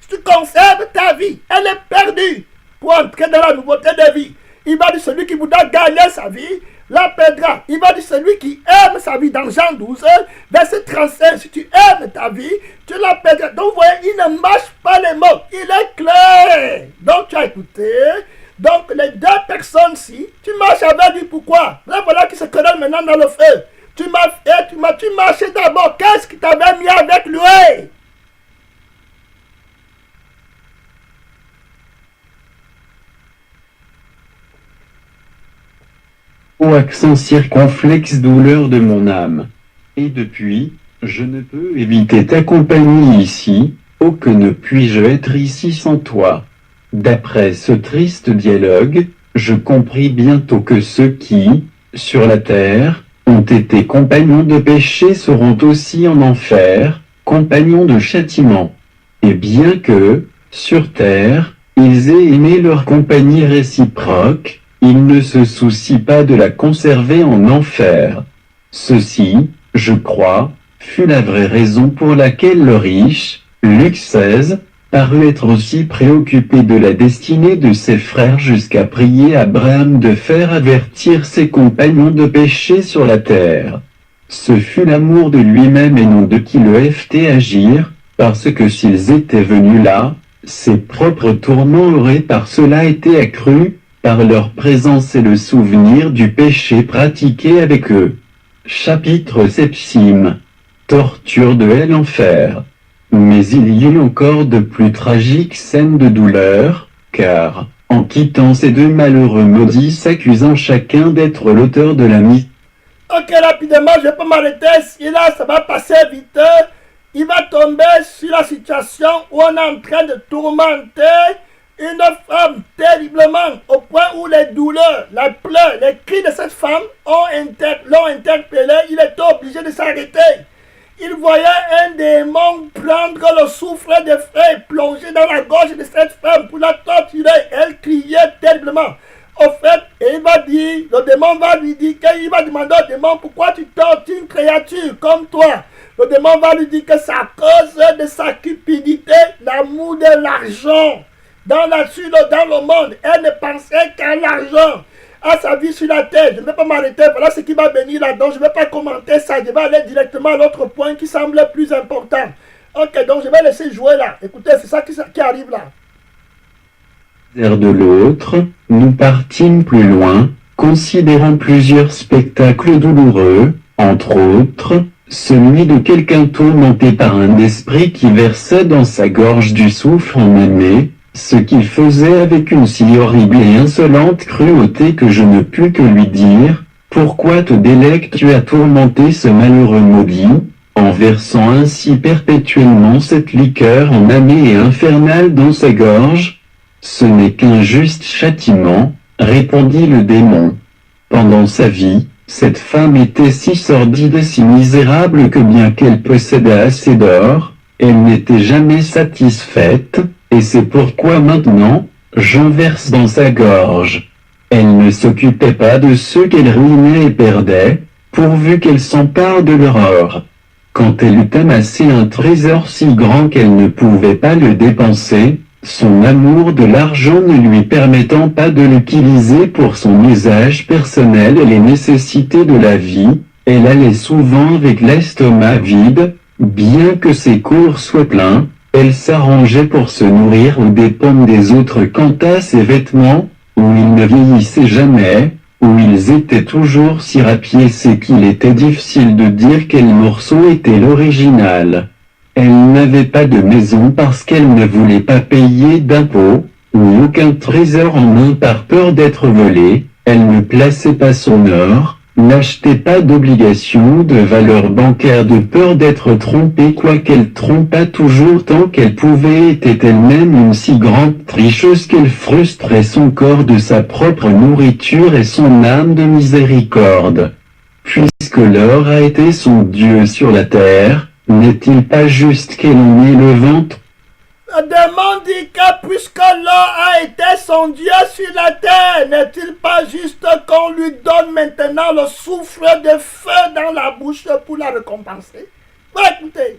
Si tu conserves ta vie, elle est perdue. Pour entrer dans la nouveauté de vie. Il va dire celui qui voudra gagner sa vie, la perdra. Il va dire celui qui aime sa vie dans Jean 12, verset 35. Si tu aimes ta vie, tu la perdras. Donc, vous voyez, il ne marche pas les mots. Il est clair. Donc, tu as écouté. Donc, les deux personnes-ci, tu marches avec lui. Pourquoi? Là, voilà qui se connaissent maintenant dans le feu. Tu marchais d'abord. Qu'est-ce qui t'avait mis avec lui? Ô accent circonflexe douleur de mon âme. Et depuis, je ne peux éviter ta compagnie ici, oh que ne puis-je être ici sans toi. D'après ce triste dialogue, je compris bientôt que ceux qui, sur la terre, ont été compagnons de péché seront aussi en enfer, compagnons de châtiment. Et bien que, sur terre, ils aient aimé leur compagnie réciproque, ils ne se soucient pas de la conserver en enfer. Ceci, je crois, fut la vraie raison pour laquelle le riche, Luc 16, parut être aussi préoccupé de la destinée de ses frères jusqu'à prier Abraham de faire avertir ses compagnons de péché sur la terre. Ce fut l'amour de lui-même et non de qui le fit agir, parce que s'ils étaient venus là, ses propres tourments auraient par cela été accrus, par leur présence et le souvenir du péché pratiqué avec eux. Chapitre 7. Torture de l'enfer. Mais il y eut encore de plus tragiques scènes de douleur, car, en quittant ces deux malheureux maudits s'accusant chacun d'être l'auteur de la mise. Ok, rapidement, je peux m'arrêter. Si là, ça va passer vite. Il va tomber sur la situation où on est en train de tourmenter une femme terriblement, au point où les douleurs, la pleurs, les cris de cette femme l'ont interpellé. Il était obligé de s'arrêter. Il voyait un démon prendre le souffle des frères, plonger dans la gorge de cette femme pour la torturer. Elle criait terriblement. Au fait, il va dire, le démon va lui dire qu'il va demander au démon pourquoi tu tortures une créature comme toi. Le démon va lui dire que c'est à cause de sa cupidité, l'amour de l'argent. Dans le monde, elle ne pensait qu'à l'argent, à sa vie sur la terre. Je ne vais pas m'arrêter, voilà ce qui va venir là-dedans. Je ne vais pas commenter ça, je vais aller directement à l'autre point qui semble plus important. Ok, donc je vais laisser jouer là. Écoutez, c'est ça qui arrive là. De l'autre, nous partîmes plus loin, considérant plusieurs spectacles douloureux, entre autres, celui de quelqu'un tourmenté par un esprit qui versait dans sa gorge du soufre emmané, ce qu'il faisait avec une si horrible et insolente cruauté que je ne pus que lui dire, « Pourquoi te délectes-tu à tourmenter ce malheureux maudit ?» en versant ainsi perpétuellement cette liqueur emmamée et infernale dans sa gorge? Ce n'est qu'un juste châtiment, répondit le démon. Pendant sa vie, cette femme était si sordide et si misérable que bien qu'elle possédât assez d'or, elle n'était jamais satisfaite, et c'est pourquoi maintenant, j'en verse dans sa gorge. Elle ne s'occupait pas de ceux qu'elle ruinait et perdait, pourvu qu'elle s'empare de leur or. Quand elle eut amassé un trésor si grand qu'elle ne pouvait pas le dépenser, son amour de l'argent ne lui permettant pas de l'utiliser pour son usage personnel et les nécessités de la vie, elle allait souvent avec l'estomac vide, bien que ses cours soient pleins, elle s'arrangeait pour se nourrir aux dépens des autres quant à ses vêtements, où ils ne vieillissaient jamais, où ils étaient toujours si rapiécés qu'il était difficile de dire quel morceau était l'original. Elle n'avait pas de maison parce qu'elle ne voulait pas payer d'impôts, ni aucun trésor en main par peur d'être volée, elle ne plaçait pas son or, n'achetait pas d'obligations de valeur bancaire de peur d'être trompée quoiqu'elle trompât toujours tant qu'elle pouvait était elle-même une si grande tricheuse qu'elle frustrait son corps de sa propre nourriture et son âme de miséricorde. Puisque l'or a été son Dieu sur la terre, n'est-il pas juste qu'elle en ait le ventre? Le démon dit que puisque l'or a été son Dieu sur la terre, n'est-il pas juste qu'on lui donne maintenant le souffle de feu dans la bouche pour la récompenser? Écoutez,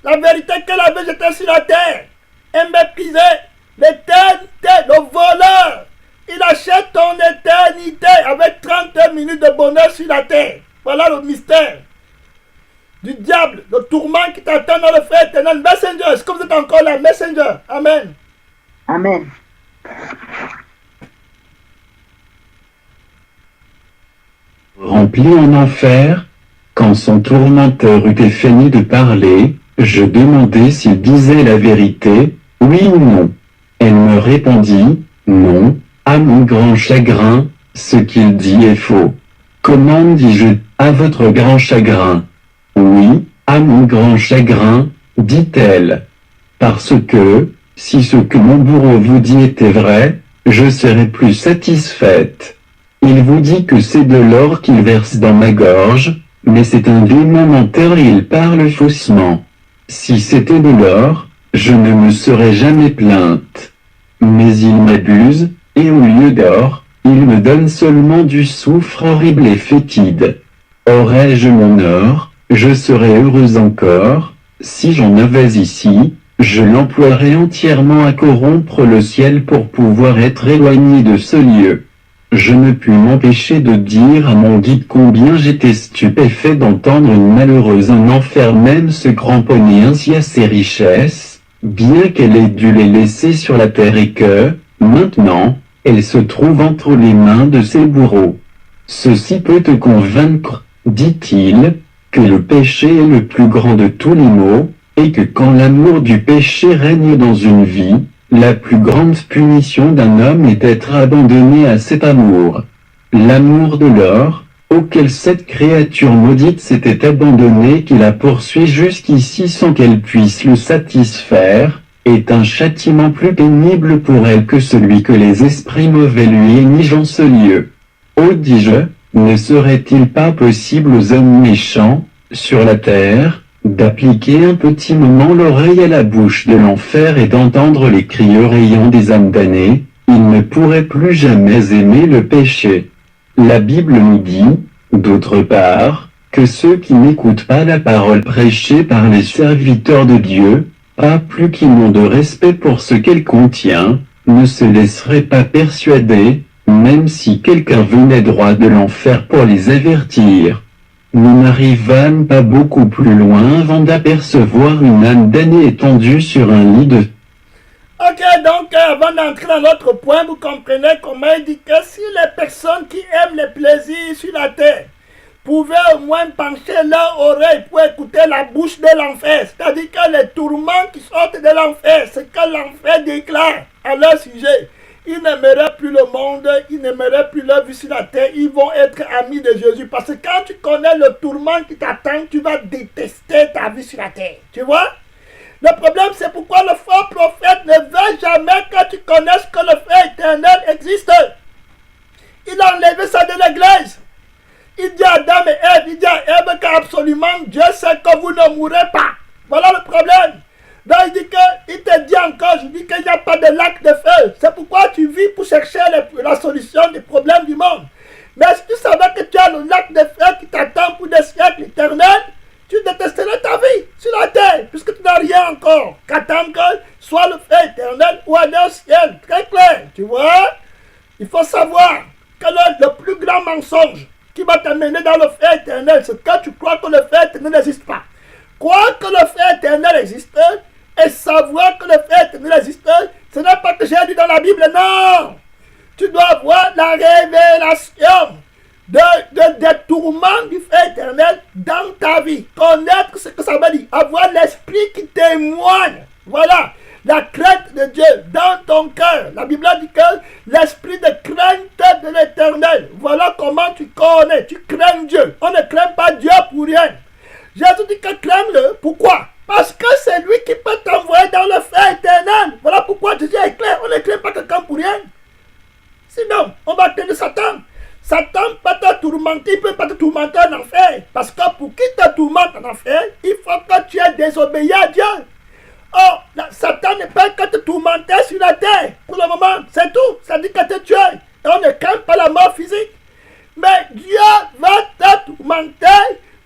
la vérité qu'elle avait jetée sur la terre, elle méprisait l'éternité, le voleur. Il achète ton éternité avec 30 minutes de bonheur sur la terre. Voilà le mystère du diable, le tourment qui t'attend dans le feu éternel. Messenger, est-ce que vous êtes encore là? Messenger, amen. Amen. Rempli en enfer, quand son tourmenteur eut fini de parler, je demandai s'il disait la vérité, oui ou non. Elle me répondit, non, à mon grand chagrin, ce qu'il dit est faux. Comment, dis-je, à votre grand chagrin? Oui, à mon grand chagrin, dit-elle. Parce que, si ce que mon bourreau vous dit était vrai, je serais plus satisfaite. Il vous dit que c'est de l'or qu'il verse dans ma gorge, mais c'est un démon menteur et il parle faussement. Si c'était de l'or, je ne me serais jamais plainte. Mais il m'abuse, et au lieu d'or, il me donne seulement du soufre horrible et fétide. Aurais-je mon or, je serais heureuse encore, si j'en avais ici, je l'emploierais entièrement à corrompre le ciel pour pouvoir être éloigné de ce lieu. Je ne pus m'empêcher de dire à mon guide combien j'étais stupéfait d'entendre une malheureuse en enfer même se cramponner ainsi à ses richesses, bien qu'elle ait dû les laisser sur la terre et que, maintenant, elle se trouve entre les mains de ses bourreaux. Ceci peut te convaincre, dit-il, que le péché est le plus grand de tous les maux, et que quand l'amour du péché règne dans une vie, la plus grande punition d'un homme est d'être abandonné à cet amour. L'amour de l'or, auquel cette créature maudite s'était abandonnée qui la poursuit jusqu'ici sans qu'elle puisse le satisfaire, est un châtiment plus pénible pour elle que celui que les esprits mauvais lui énigent en ce lieu. Oh, dis-je, ne serait-il pas possible aux hommes méchants, sur la terre, d'appliquer un petit moment l'oreille à la bouche de l'enfer et d'entendre les cris eurayants des âmes damnées? Ils ne pourraient plus jamais aimer le péché. La Bible nous dit, d'autre part, que ceux qui n'écoutent pas la parole prêchée par les serviteurs de Dieu, pas plus qu'ils n'ont de respect pour ce qu'elle contient, ne se laisseraient pas persuader, même si quelqu'un venait droit de l'enfer pour les avertir. Nous n'arrivâmes pas beaucoup plus loin avant d'apercevoir une âme damnée étendue sur un lit de... Ok, donc avant d'entrer dans l'autre point, vous comprenez comment il dit que si les personnes qui aiment les plaisirs sur la terre pouvaient au moins pencher leur oreille pour écouter la bouche de l'enfer, c'est-à-dire que les tourments qui sortent de l'enfer, c'est que l'enfer déclare à leur sujet. Ils n'aimeraient plus le monde, ils n'aimeraient plus leur vie sur la terre, ils vont être amis de Jésus. Parce que quand tu connais le tourment qui t'attend, tu vas détester ta vie sur la terre. Tu vois? Le problème, c'est pourquoi le faux prophète ne veut jamais que tu connaisses que le feu éternel existe. Il a enlevé ça de l'église. Il dit à Adam et Ève, il dit à Ève qu'absolument Dieu sait que vous ne mourrez pas. Voilà le problème. Donc il te dit encore, je dis qu'il n'y a pas de lac de feu. C'est pourquoi tu vis pour chercher la solution des problèmes du monde. Mais si tu savais que tu as le lac de feu qui t'attend pour des siècles éternels, tu détesterais ta vie sur la terre, puisque tu n'as rien encore qu'attendre que soit le feu éternel ou aller au ciel. Très clair, tu vois. Il faut savoir que le plus grand mensonge qui va t'amener dans le feu éternel, c'est que tu crois que le feu éternel n'existe pas. Croire que le feu éternel existe et savoir que le feu éternel existe, ce n'est pas que j'ai dit dans la Bible, non. Tu dois avoir la révélation des tourments du feu éternel dans ta vie. Connaître ce que ça veut dire. Avoir l'esprit qui témoigne. Voilà. La crainte de Dieu dans ton cœur. La Bible dit que l'esprit de crainte de l'éternel. Voilà comment tu connais. Tu crains Dieu. On ne craint pas Dieu pour rien. Jésus dit que crains-le. Pourquoi? Parce que c'est lui qui peut t'envoyer dans le feu éternel. Voilà pourquoi Jésus est clair. On ne craint pas quelqu'un pour rien. Sinon, on va craindre Satan. Satan peut te tourmenter, il peut pas te tourmenter en enfer. Parce que pour qu'il te tourmente en enfer, il faut que tu aies désobéi à Dieu. Oh, Satan ne peut que te tourmenter sur la terre. Pour le moment, c'est tout. Ça dit que te tuer. Et on ne craint pas la mort physique. Mais Dieu va te tourmenter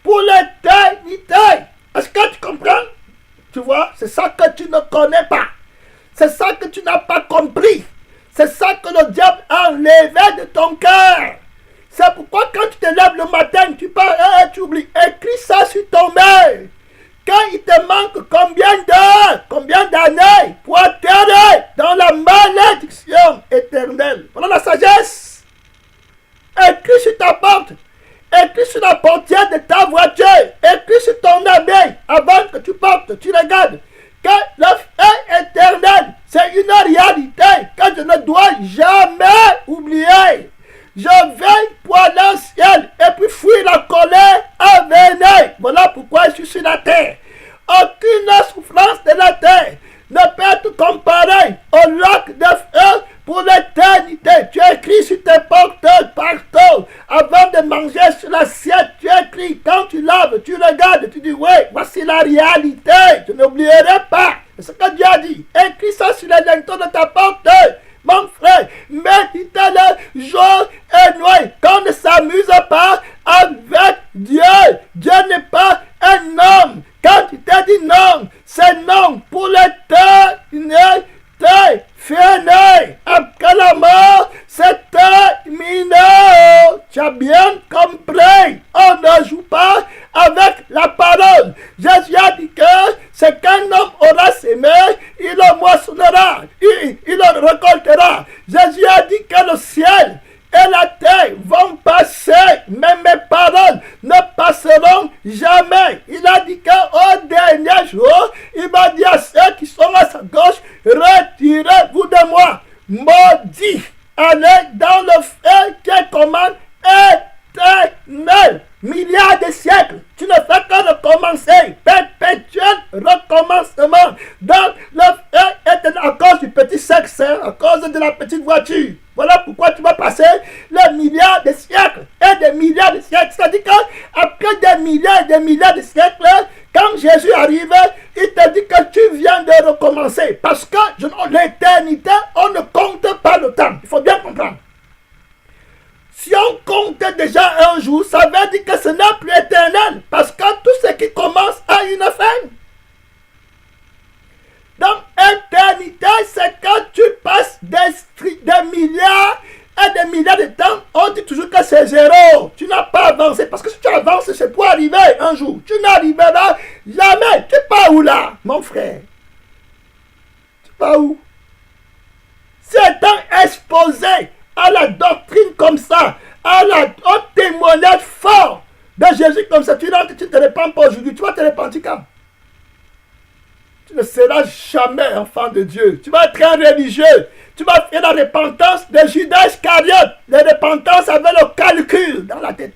pour l'éternité. Est-ce que tu comprends? Tu vois, c'est ça que tu ne connais pas. C'est ça que tu n'as pas compris. C'est ça que le diable a enlevé de ton cœur. C'est pourquoi quand tu te lèves le matin, tu parles et tu oublies. Écris ça sur ton mail. Quand il te manque combien d'années pour atterrir dans la malédiction éternelle. Voilà la sagesse. Écris sur ta porte. Écris sur la portière de ta voiture. Écris sur ton habit avant que tu partes. Tu regardes que le feu éternel, c'est une réalité que je ne dois jamais oublier. Je veille pour aller au ciel et puis fuir la colère à venir. Voilà pourquoi je suis sur la terre. Aucune souffrance de la terre ne peut être comparée au lac de feu pour l'éternité. Tu écris sur tes portes partout. Avant de manger sur l'assiette, tu écris. Quand tu laves, tu regardes, tu dis, oui, voici la réalité. Je n'oublierai pas. C'est ce que Dieu a dit. Écris ça sur les linteaux de ta porte. Mon frère, médite-le jour et nuit. Qu'on ne s'amuse pas avec Dieu. Dieu n'est pas un homme. Quand tu t'es dit non, c'est non pour l'éternité. Fini. Après la mort, c'est terminé. Tu as bien compris. On ne joue pas avec la parole. Jésus a dit que c'est qu'un homme aura semé, il le moissonnera, il le récoltera. Jésus a dit que le ciel et la terre vont passer, mais mes paroles ne passeront jamais. Il a dit qu'au dernier jour, il va dire à ceux qui sont à sa gauche, retirez-vous de moi, maudit, allez dans le feu qui est commande éternel. Milliards de siècles, tu ne fais que recommencer, perpétuel recommencement. Donc le feu est à cause du petit sexe, à cause de la petite voiture. Voilà pourquoi tu vas passer les milliards de siècles et des milliards de siècles. C'est-à-dire qu'après des milliards et des milliards de siècles, quand Jésus arrive, il te dit que tu viens de recommencer. Parce que l'éternité, on ne compte pas le temps. Il faut bien comprendre. Si on compte déjà un jour, ça veut dire que ce n'est plus éternel. Parce que tout ce qui commence a une fin. Donc, éternité, c'est quand tu passes des milliards et des milliards de temps. On dit toujours que c'est zéro. Tu n'as pas avancé. Parce que si tu avances, c'est pour arriver un jour. Tu n'arriveras jamais. Tu pars où là, mon frère? Tu pars où? C'est étant exposé à la doctrine comme ça, au témoignage fort de Jésus comme ça, tu rentres, tu ne te répands pas aujourd'hui, tu vas te repentir quand? tu ne seras jamais enfant de Dieu. Tu vas être un religieux. Tu vas faire la repentance de Judas Iscariote. La repentance avec le calcul dans la tête.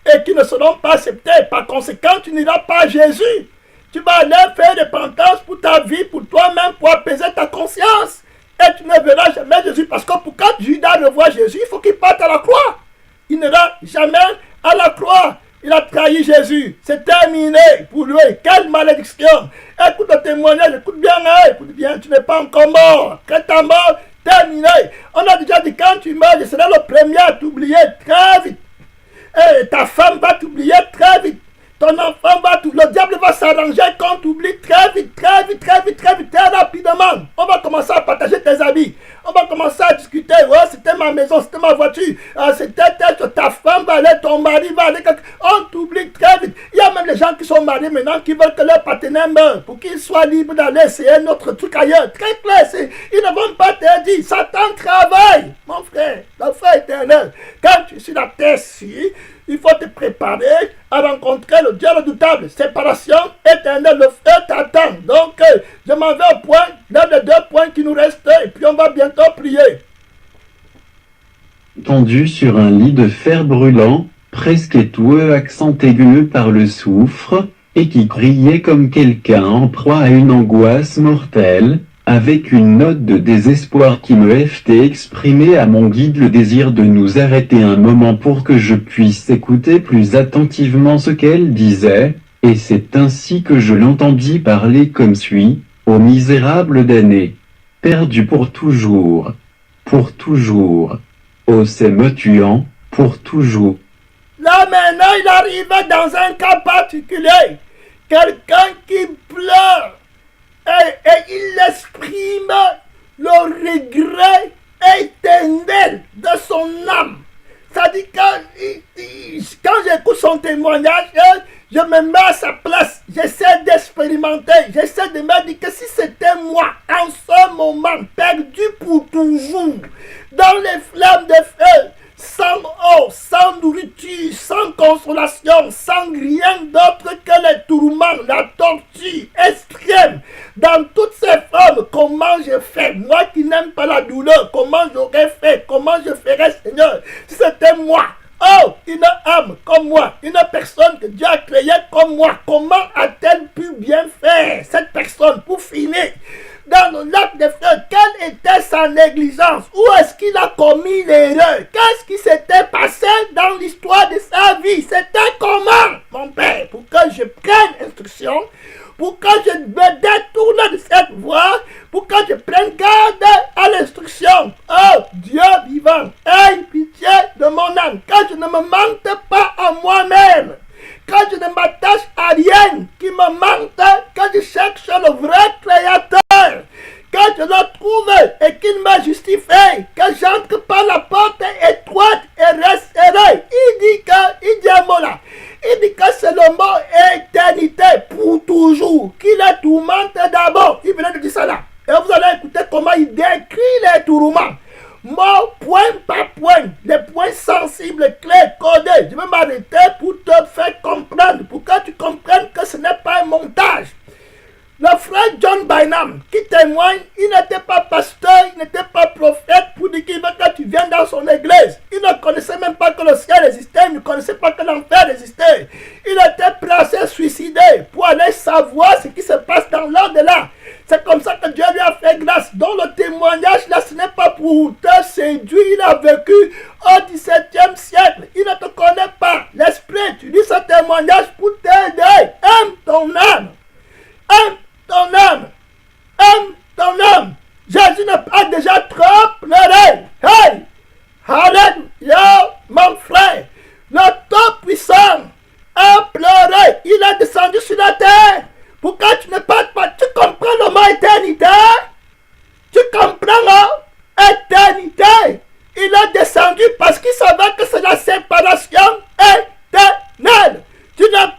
Et qui ne seront pas acceptés. Par conséquent, tu n'iras pas à Jésus. Tu vas aller faire repentance pour ta vie, pour toi-même, pour apaiser ta conscience. Et tu ne verras jamais Jésus. Parce que pour quand Judas revoit Jésus, il faut qu'il parte à la croix. Il n'ira jamais à la croix. Il a trahi Jésus. C'est terminé pour lui. Quelle malédiction. Écoute le témoignage. Écoute bien. Tu n'es pas encore mort. Quand ta mort, terminé. On a déjà dit quand tu meurs, je serai le premier à t'oublier très vite. Et ta femme va t'oublier très vite. Ton enfant va t'oublier. Le diable va s'arranger qu'on t'oublie très vite, très rapidement. On va commencer à partager tes habits. On va commencer à discuter. Oh, c'était ma maison, c'était ma voiture. C'était ta femme va aller, ton mari va aller. On t'oublie très vite. Il y a même les gens qui sont mariés maintenant qui veulent que leur partenaire meure pour qu'ils soient libres d'aller essayer notre truc ailleurs. Très clair. Ils ne vont pas te dire. Satan travaille, mon frère. Le frère éternel. Quand tu es sur la terre-ci, il faut te préparer à rencontrer le Dieu redoutable. Séparation éternelle, le feu t'attend. Donc, je m'en vais au point, dans les 2 points qui nous restent, et puis on va bientôt prier. Tendu sur un lit de fer brûlant, presque étoué, accent aigu par le soufre, et qui criait comme quelqu'un en proie à une angoisse mortelle, avec une note de désespoir qui me fait exprimer à mon guide le désir de nous arrêter un moment pour que je puisse écouter plus attentivement ce qu'elle disait, et c'est ainsi que je l'entendis parler comme suit: ô misérable damné, perdu pour toujours, ô c'est me tuant, pour toujours. Là maintenant, il arrive dans un cas particulier, quelqu'un qui pleure. Et il exprime le regret éternel de son âme. C'est-à-dire quand j'écoute son témoignage, je me mets à sa place. J'essaie d'expérimenter. J'essaie de me dire que si c'était moi, en ce moment, perdu pour toujours, dans les flammes de feu, sans eau, sans nourriture, sans consolation, sans rien d'autre que les tourments, la torture extrême, dans toutes ces formes, comment je fais? Moi qui n'aime pas la douleur, comment j'aurais fait? Comment je ferais, Seigneur? Si c'était moi, oh, une âme comme moi, une personne que Dieu a créée comme moi, comment a-t-elle pu bien faire, cette personne, pour finir dans le lac de feu? Quelle était sa négligence? Où est-ce qu'il a commis l'erreur? Qu'est-ce qui s'était passé dans l'histoire de sa vie? C'était comment, mon père? Pour que je prenne instruction, pour que je me détourne de cette voie, pour que je prenne garde à l'instruction. Oh, Dieu vivant, aie pitié de mon âme, que je ne me mente pas à moi-même, que je ne m'attache à rien qui me mente, que je cherche le vrai Créateur, que je le trouve et qu'il me justifie, que j'entre par la porte étroite et resterai. Il dit un mot là. Il dit que c'est le mot éternité pour toujours, qui les tourmente d'abord. Il venait de dire ça là. Et vous allez écouter comment il décrit les tourments. Mot point par point, les points sensibles, clairs, codés. Je vais m'arrêter pour te faire comprendre, pour que tu comprennes que ce n'est pas un montage. Le frère John Bynum, qui témoigne, il n'était pas pasteur, il n'était pas prophète pour dire qu'il veut que tu viennes dans son église. Il ne connaissait même pas que le ciel existait, il ne connaissait pas que l'enfer existait. Il était prêt à se suicider pour aller savoir ce qui se passe dans l'au-delà. C'est comme ça que Dieu lui a fait grâce. Dans le témoignage, là, ce n'est pas pour te séduire. Il a vécu au XVIIe siècle. Il ne te connaît pas. L'esprit, tu lis ce témoignage pour t'aider. Aime ton âme. Aime ton âme. Aime ton âme. Jésus n'a pas déjà trop pleuré. Hey! Alléluia, mon frère. Le Tout-Puissant a pleuré. Il est descendu sur la terre. Pourquoi tu ne parles pas? Tu comprends le mot éternité? Tu comprends l'éternité? Il est descendu parce qu'il savait que c'est la séparation éternelle. Tu n'es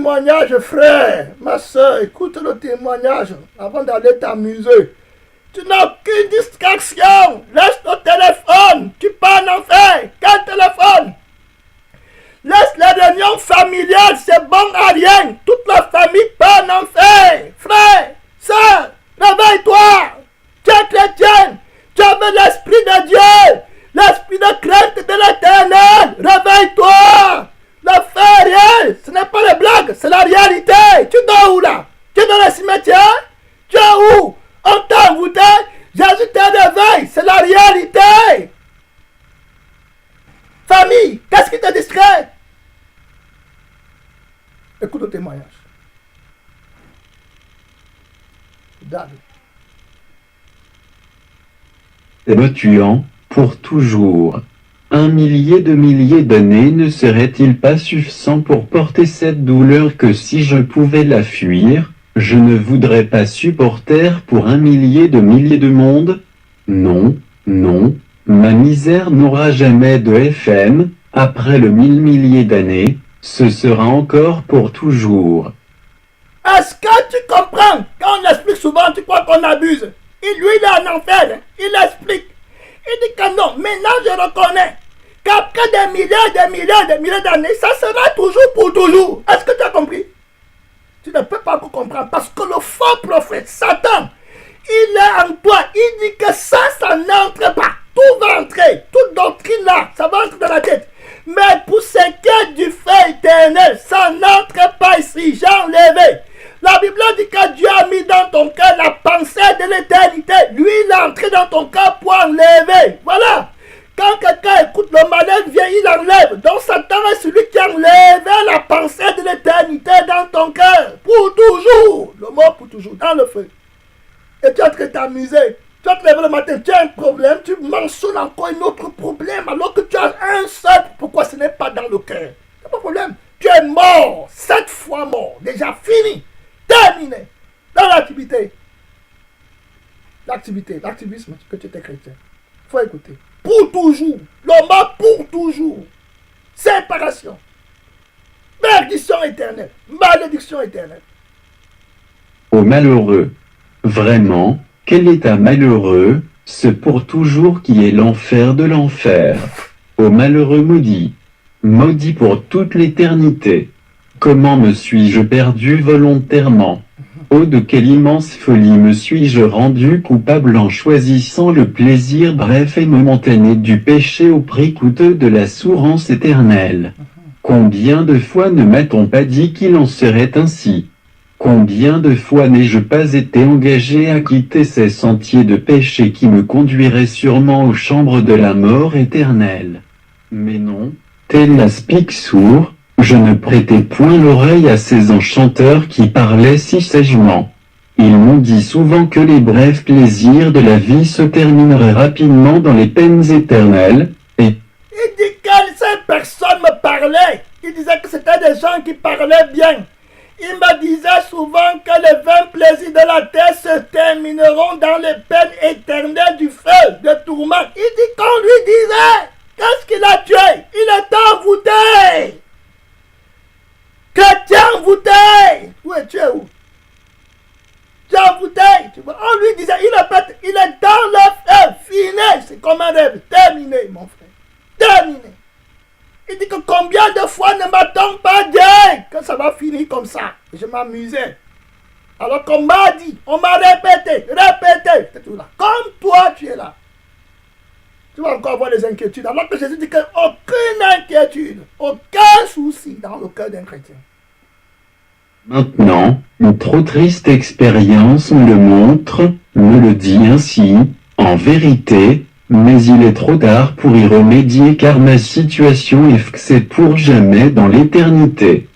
témoignage, frère. Ma soeur, écoute le témoignage avant d'aller t'amuser. Tu n'as aucune distraction. Laisse ton téléphone. Tu pars en enfer. Quel téléphone? Laisse les réunions familiales. C'est bon à rien. Toute la famille part en enfer. Frère, sœur, réveille-toi. Tu es chrétien. Tu avais l'esprit de Dieu. L'esprit de crainte de l'Éternel. Réveille-toi. L'affaire réelle, ce n'est pas les blagues, c'est la réalité. Tu dors où là? Tu es dans le cimetière? Tu es où? On t'a envoûté? Jésus te réveille, c'est la réalité. Famille, qu'est-ce qui te distrait? Écoute le témoignage. David. Et me tuant, pour toujours. 1 millier de milliers d'années ne serait-il pas suffisant pour porter cette douleur que si je pouvais la fuir, je ne voudrais pas supporter pour 1 millier de monde? Non, non, ma misère n'aura jamais de FM, après le 1000 milliers d'années, ce sera encore pour toujours. Est-ce que tu comprends? Quand on explique souvent, tu crois qu'on abuse. Et lui, il est en enfer, il explique. Il dit que non, maintenant je reconnais qu'après des milliers d'années, ça sera toujours pour toujours. Est-ce que tu as compris? Tu ne peux pas comprendre parce que le faux prophète, Satan, il est en toi. Il dit que ça n'entre pas. Tout va entrer. Toute doctrine là, ça va entrer dans la tête. Mais pour ce qui est du fait éternel, ça n'entre pas ici. J'ai enlevé. La Bible dit que Dieu a mis dans ton cœur la pensée de l'éternité. Lui, il est entré dans ton cœur pour enlever. Voilà. Quand quelqu'un écoute le malin vient, il enlève. Donc Satan est celui qui a enlevé la pensée de l'éternité dans ton cœur. Pour toujours. Le mot pour toujours. Dans le feu. Et tu es en train de t'amuser. Tu vas te lever le matin, tu as un problème, tu mentionnes encore un autre problème alors que tu as un seul. Pourquoi ce n'est pas dans le cœur? C'est pas de problème. Tu es mort. 7 fois mort. Déjà fini. Terminé. Dans l'activité. L'activisme, que tu étais chrétien. Il faut écouter. Pour toujours. L'homme pour toujours. Séparation. Perdition éternelle. Malédiction éternelle. Ô malheureux. Vraiment, quel état malheureux, ce pour toujours qui est l'enfer de l'enfer. Ô malheureux maudit. Maudit pour toute l'éternité. Comment me suis-je perdu volontairement? Oh, de quelle immense folie me suis-je rendu coupable en choisissant le plaisir bref et momentané du péché au prix coûteux de la souffrance éternelle. Combien de fois ne m'a-t-on pas dit qu'il en serait ainsi? Combien de fois n'ai-je pas été engagé à quitter ces sentiers de péché qui me conduiraient sûrement aux chambres de la mort éternelle? Mais non, tel l'aspic sourd, je ne prêtais point l'oreille à ces enchanteurs qui parlaient si sagement. Ils m'ont dit souvent que les brefs plaisirs de la vie se termineraient rapidement dans les peines éternelles, et... Il dit que ces personnes me parlaient. Il disait que c'était des gens qui parlaient bien. Il me disait souvent que les 20 plaisirs de la terre se termineront dans les peines éternelles du feu, de tourment. Il dit qu'on lui disait, qu'est-ce qu'il a tué? Il est envoûté. Chrétien envoûté. Où es-tu où? Tu es envoûté. On lui disait, il est dans le feu, fini. C'est comme un rêve, terminé mon frère. Terminé. Il dit que combien de fois ne m'a-t-on pas dit que ça va finir comme ça? Et je m'amusais. Alors qu'on m'a dit, on m'a répété. C'est tout là. Comme toi, tu es là. Tu vas encore avoir des inquiétudes. Alors que Jésus dit qu'aucune inquiétude, aucun souci dans le cœur d'un chrétien. Maintenant, une trop triste expérience me le montre, me le dit ainsi, en vérité, mais il est trop tard pour y remédier car ma situation est fixée pour jamais dans l'éternité.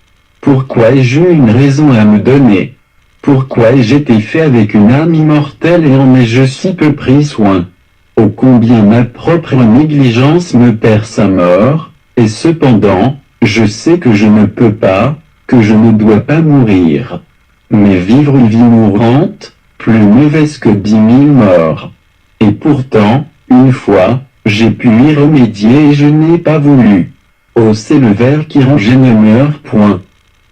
Pourquoi ai-je eu une raison à me donner? Pourquoi ai-je été fait avec une âme immortelle et en ai-je si peu pris soin? Ô combien ma propre négligence me perd sa mort, et cependant, je sais que je ne peux pas, que je ne dois pas mourir. Mais vivre une vie mourante, plus mauvaise que 10 000 morts. Et pourtant, une fois, j'ai pu y remédier et je n'ai pas voulu. Oh, c'est le ver qui rend je ne meurs point.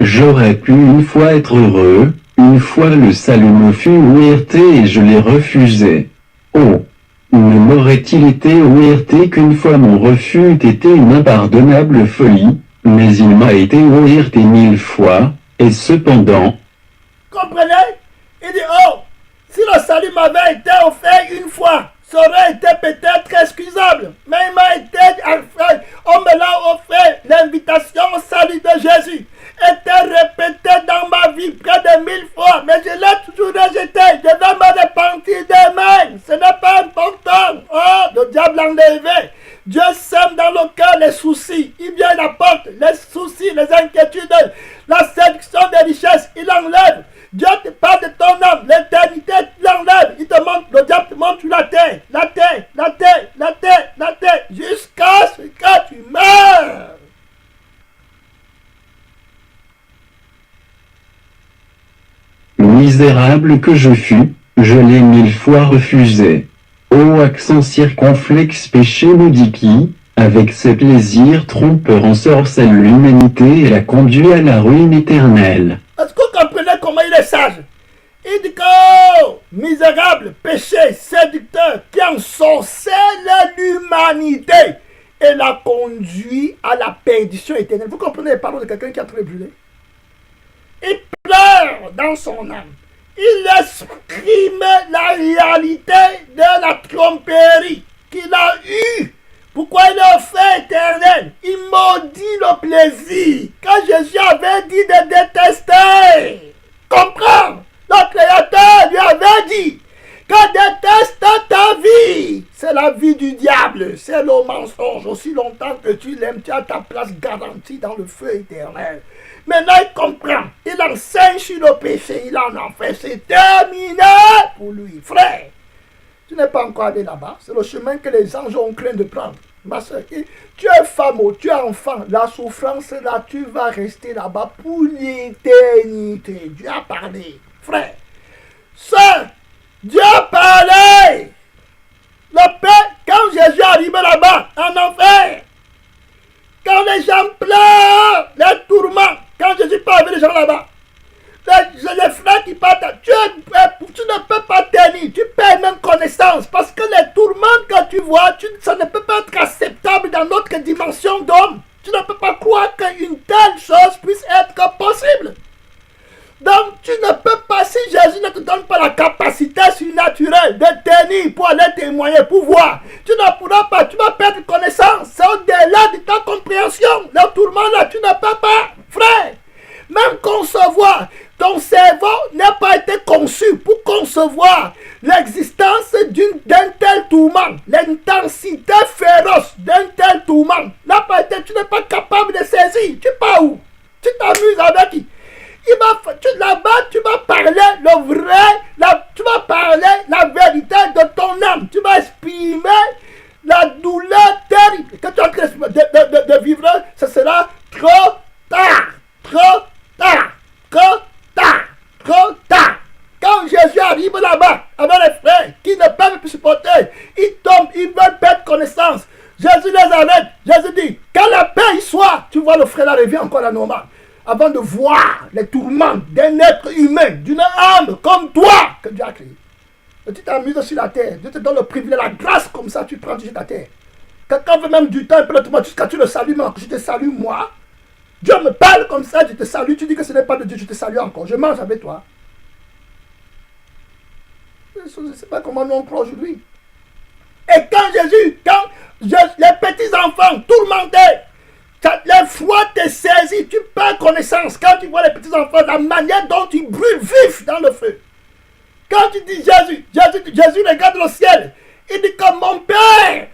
J'aurais pu une fois être heureux, une fois le salut me fut ouverté et je l'ai refusé. Oh! Ne m'aurait-il été ouverté qu'une fois mon refus eût été une impardonnable folie, mais il m'a été ouverté 1000 fois, et cependant... Comprenez? Il dit, oh, si le salut m'avait été offert une fois, ça aurait été peut-être excusable. Mais il m'a été offert, on me l'a offert, l'invitation au salut de Jésus était répétée dans ma vie près de 1000 fois, mais je l'ai toujours rejeté. Je vais me repentir demain. Ce n'est pas important. Oh, le diable enlevé. Dieu sème dans le cœur les soucis. Il vient, il apporte les soucis, les inquiétudes, la séduction des richesses. Il enlève. Dieu te parle de ton âme, l'éternité, il enlève. Il te montre, le diable te montre sur la terre, la terre, la terre, la terre, la terre, jusqu'à ce que tu meurs. Misérable que je fus, je l'ai 1000 fois refusé. Ô accent circonflexe péché maudit qui, avec ses plaisirs trompeurs ensorcelle l'humanité et la conduit à la ruine éternelle. Est-ce que vous comprenez comment il est sage? Il dit que, oh, misérable, péché, séducteur, qui ensorcelle l'humanité et la conduit à la perdition éternelle. Vous comprenez les paroles de quelqu'un qui a très brûlé? Il pleure dans son âme. Il exprime la réalité de la tromperie qu'il a eue. Pourquoi il est au feu éternel? Il maudit le plaisir que Jésus avait dit de détester. Comprends? Le Créateur lui avait dit que déteste ta vie. C'est la vie du diable, c'est le mensonge. Aussi longtemps que tu l'aimes, tu as ta place garantie dans le feu éternel. Maintenant il comprend, il enseigne sur le péché, il en fait, c'est terminé pour lui. Frère, tu n'es pas encore allé là-bas, c'est le chemin que les anges ont craint de prendre. Ma soeur, tu es femme, tu es enfant, la souffrance là, tu vas rester là-bas pour l'éternité. Dieu a parlé, frère. Soeur, Dieu a parlé. Le Père, quand Jésus arrive là-bas, en enfer, quand les gens pleurent, les tourments, quand Jésus parle avec les gens là-bas, les frères qui partent, tu ne peux pas tenir, tu perds même connaissance, parce que les tourments que tu vois, ça ne peut pas être acceptable dans notre dimension d'homme. Tu ne peux pas croire qu'une telle chose puisse être possible. Donc tu ne peux pas, si Jésus ne te donne pas la capacité surnaturelle de tenir pour aller témoigner, pour voir, tu ne pourras pas, tu vas perdre connaissance. C'est au-delà de ta compréhension. Le tourment là, tu ne peux pas, frère. Même concevoir, ton cerveau n'a pas été conçu pour concevoir l'existence d'un tel tourment, l'intensité féroce d'un tel tourment. N'a pas été, tu n'es pas capable de saisir. Tu pars où? Tu t'amuses avec qui? Là-bas, tu vas parler le vrai, tu vas parler la vérité de ton âme. Tu vas exprimer la douleur terrible que tu es en train de vivre. Ce sera trop tard, trop tard, trop tard, trop tard. Quand Jésus arrive là-bas avec les frères qui ne peuvent plus supporter, ils tombent, ils veulent perdre connaissance. Jésus les arrête. Jésus dit, quand la paix y soit, tu vois le frère là revient encore à la normale. Avant de voir les tourments d'un être humain, d'une âme comme toi que Dieu a créé. Et tu t'amuses sur la terre. Dieu te donne le privilège, la grâce comme ça, tu prends sur la terre. Quelqu'un veut même du temps, un peu de temps, jusqu'à tu le salues, mais je te salue moi. Dieu me parle comme ça, je te salue, tu dis que ce n'est pas de Dieu, je te salue encore. Je mange avec toi. Je ne sais pas comment nous on croit aujourd'hui. Et quand Jésus, les petits enfants tourmentés, la foi te saisit, tu perds connaissance. Quand tu vois les petits enfants, la manière dont ils brûlent vifs dans le feu. Quand tu dis Jésus regarde le ciel. Il dit que mon Père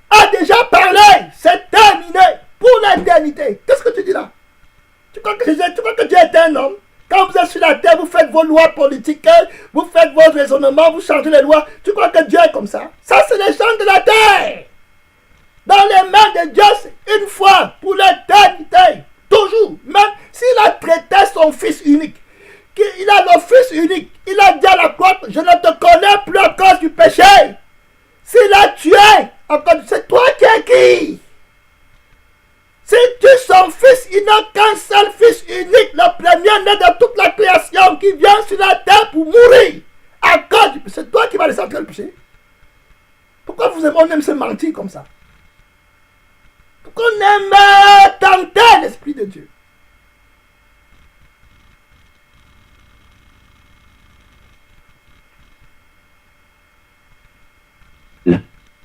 a déjà parlé. C'est terminé pour l'éternité. Qu'est-ce que tu dis là? Tu crois que Dieu est un homme? Quand vous êtes sur la terre, vous faites vos lois politiques, vous faites vos raisonnements, vous changez les lois. Tu crois que Dieu est comme ça? Ça, c'est les gens de la terre. Dans les mains de Dieu, une fois, pour l'éternité, toujours, même s'il a traité son fils unique, qu'il a le fils unique, il a dit à la croix, je ne te connais plus à cause du péché. S'il a tué, c'est toi qui es qui? Si tu es son fils, il n'a qu'un seul fils unique, le premier-né de toute la création qui vient sur la terre pour mourir à cause du péché. C'est toi qui vas laisser entrer le péché. Pourquoi on aime se mentir comme ça? Pourquoi on aime tenter l'Esprit de Dieu?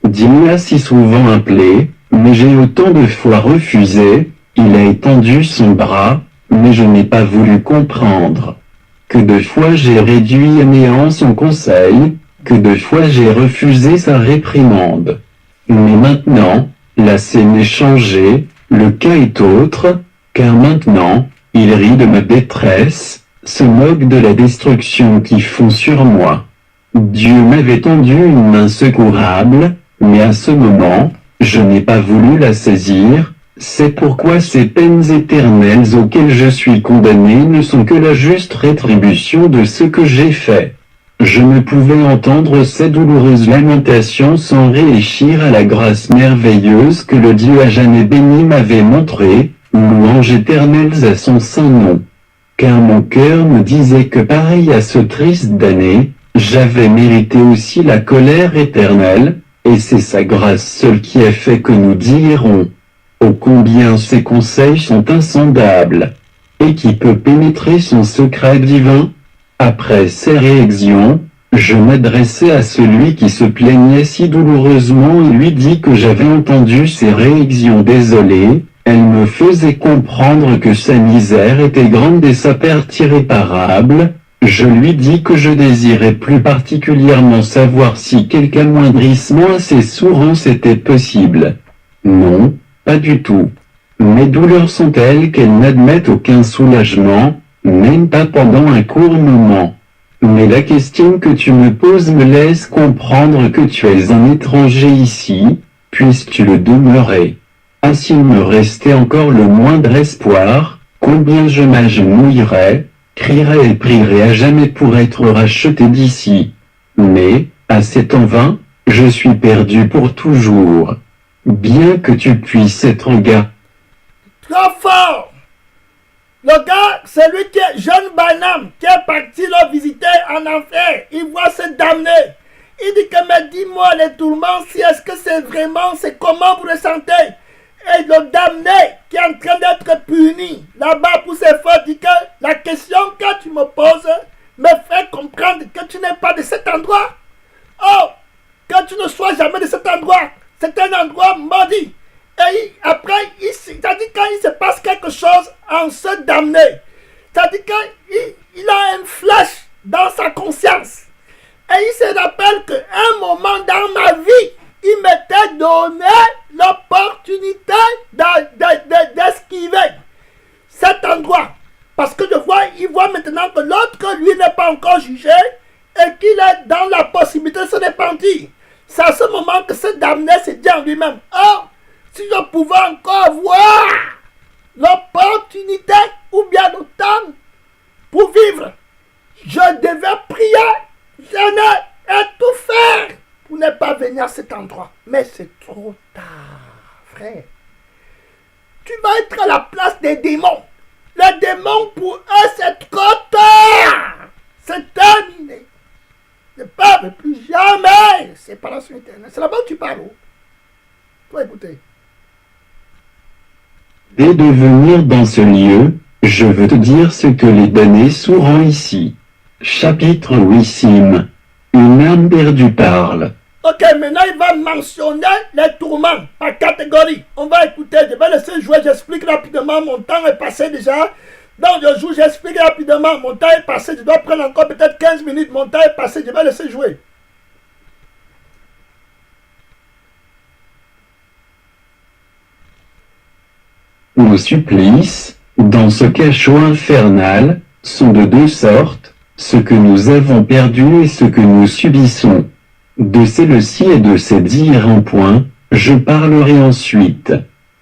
Dieu m'a si souvent appelé, mais j'ai autant de fois refusé. Il a étendu son bras, mais je n'ai pas voulu comprendre. Que de fois j'ai réduit à néant son conseil, que de fois j'ai refusé sa réprimande. Mais maintenant, la scène est changée, le cas est autre, car maintenant, il rit de ma détresse, se moque de la destruction qui fond sur moi. Dieu m'avait tendu une main secourable, mais à ce moment, je n'ai pas voulu la saisir. C'est pourquoi ces peines éternelles auxquelles je suis condamné ne sont que la juste rétribution de ce que j'ai fait. Je ne pouvais entendre ces douloureuses lamentations sans réfléchir à la grâce merveilleuse que le Dieu à jamais béni m'avait montrée, louanges éternelles à son saint nom. Car mon cœur me disait que pareil à ce triste damné, j'avais mérité aussi la colère éternelle, et c'est sa grâce seule qui a fait que nous dirons. Oh combien ses conseils sont insondables! Et qui peut pénétrer son secret divin? Après ces réactions, je m'adressai à celui qui se plaignait si douloureusement et lui dis que j'avais entendu ces réactions désolées. Elle me faisait comprendre que sa misère était grande et sa perte irréparable. Je lui dis que je désirais plus particulièrement savoir si quelque amoindrissement à ses souffrances était possible. Non, pas du tout. Mes douleurs sont telles qu'elles n'admettent aucun soulagement, même pas pendant un court moment. Mais la question que tu me poses me laisse comprendre que tu es un étranger ici, puisque-tu le demeurais. Ah s'il me restait encore le moindre espoir, combien je m'agenouillerais, crierais et prierais à jamais pour être racheté d'ici. Mais, à cet en vain, je suis perdu pour toujours. Bien que tu puisses être gars. Trop fort! Le gars, c'est lui qui est jeune Barnum, qui est parti le visiter en enfer. Il voit se damner. Il dit que, mais dis-moi les tourments, si est-ce que c'est vraiment, c'est comment vous ressentez? Et le damné qui est en train d'être puni là-bas pour ses fautes dit que la question que tu me poses me fait comprendre que tu n'es pas de cet endroit. Oh, que tu ne sois jamais de cet endroit. C'est un endroit maudit. Et après, c'est-à-dire quand il se passe quelque chose en se damné, c'est-à-dire qu'il a un flash dans sa conscience. Et il se rappelle qu'un moment dans ma vie, il m'était donné l'opportunité d'esquiver cet endroit. Parce que il voit maintenant que l'autre, lui, n'est pas encore jugé et qu'il est dans la possibilité de se repentir. C'est à ce moment que ce damné se dit en lui-même, oh, si je pouvais encore voir l'opportunité ou bien le temps pour vivre, je devais prier, jeûner et tout faire pour ne pas venir à cet endroit. Mais c'est trop tard, frère. Tu vas être à la place des démons. Les démons, pour eux, c'est trop tard. C'est terminé. Ne parle plus jamais. Séparation éternelle. C'est là-bas que tu parles. Toi, écoutez. Dès de venir dans ce lieu, je veux te dire ce que les damnés sauront ici. Chapitre 8. Une âme perdue parle. Ok, maintenant il va mentionner les tourments par catégorie. On va écouter, je vais laisser jouer, j'explique rapidement, mon temps est passé déjà. Donc je joue, j'explique rapidement, mon temps est passé, je dois prendre encore peut-être 15 minutes, mon temps est passé, je vais laisser jouer. Nos supplices, dans ce cachot infernal, sont de deux sortes, ce que nous avons perdu et ce que nous subissons. De celle-ci et de ces différents points, je parlerai ensuite.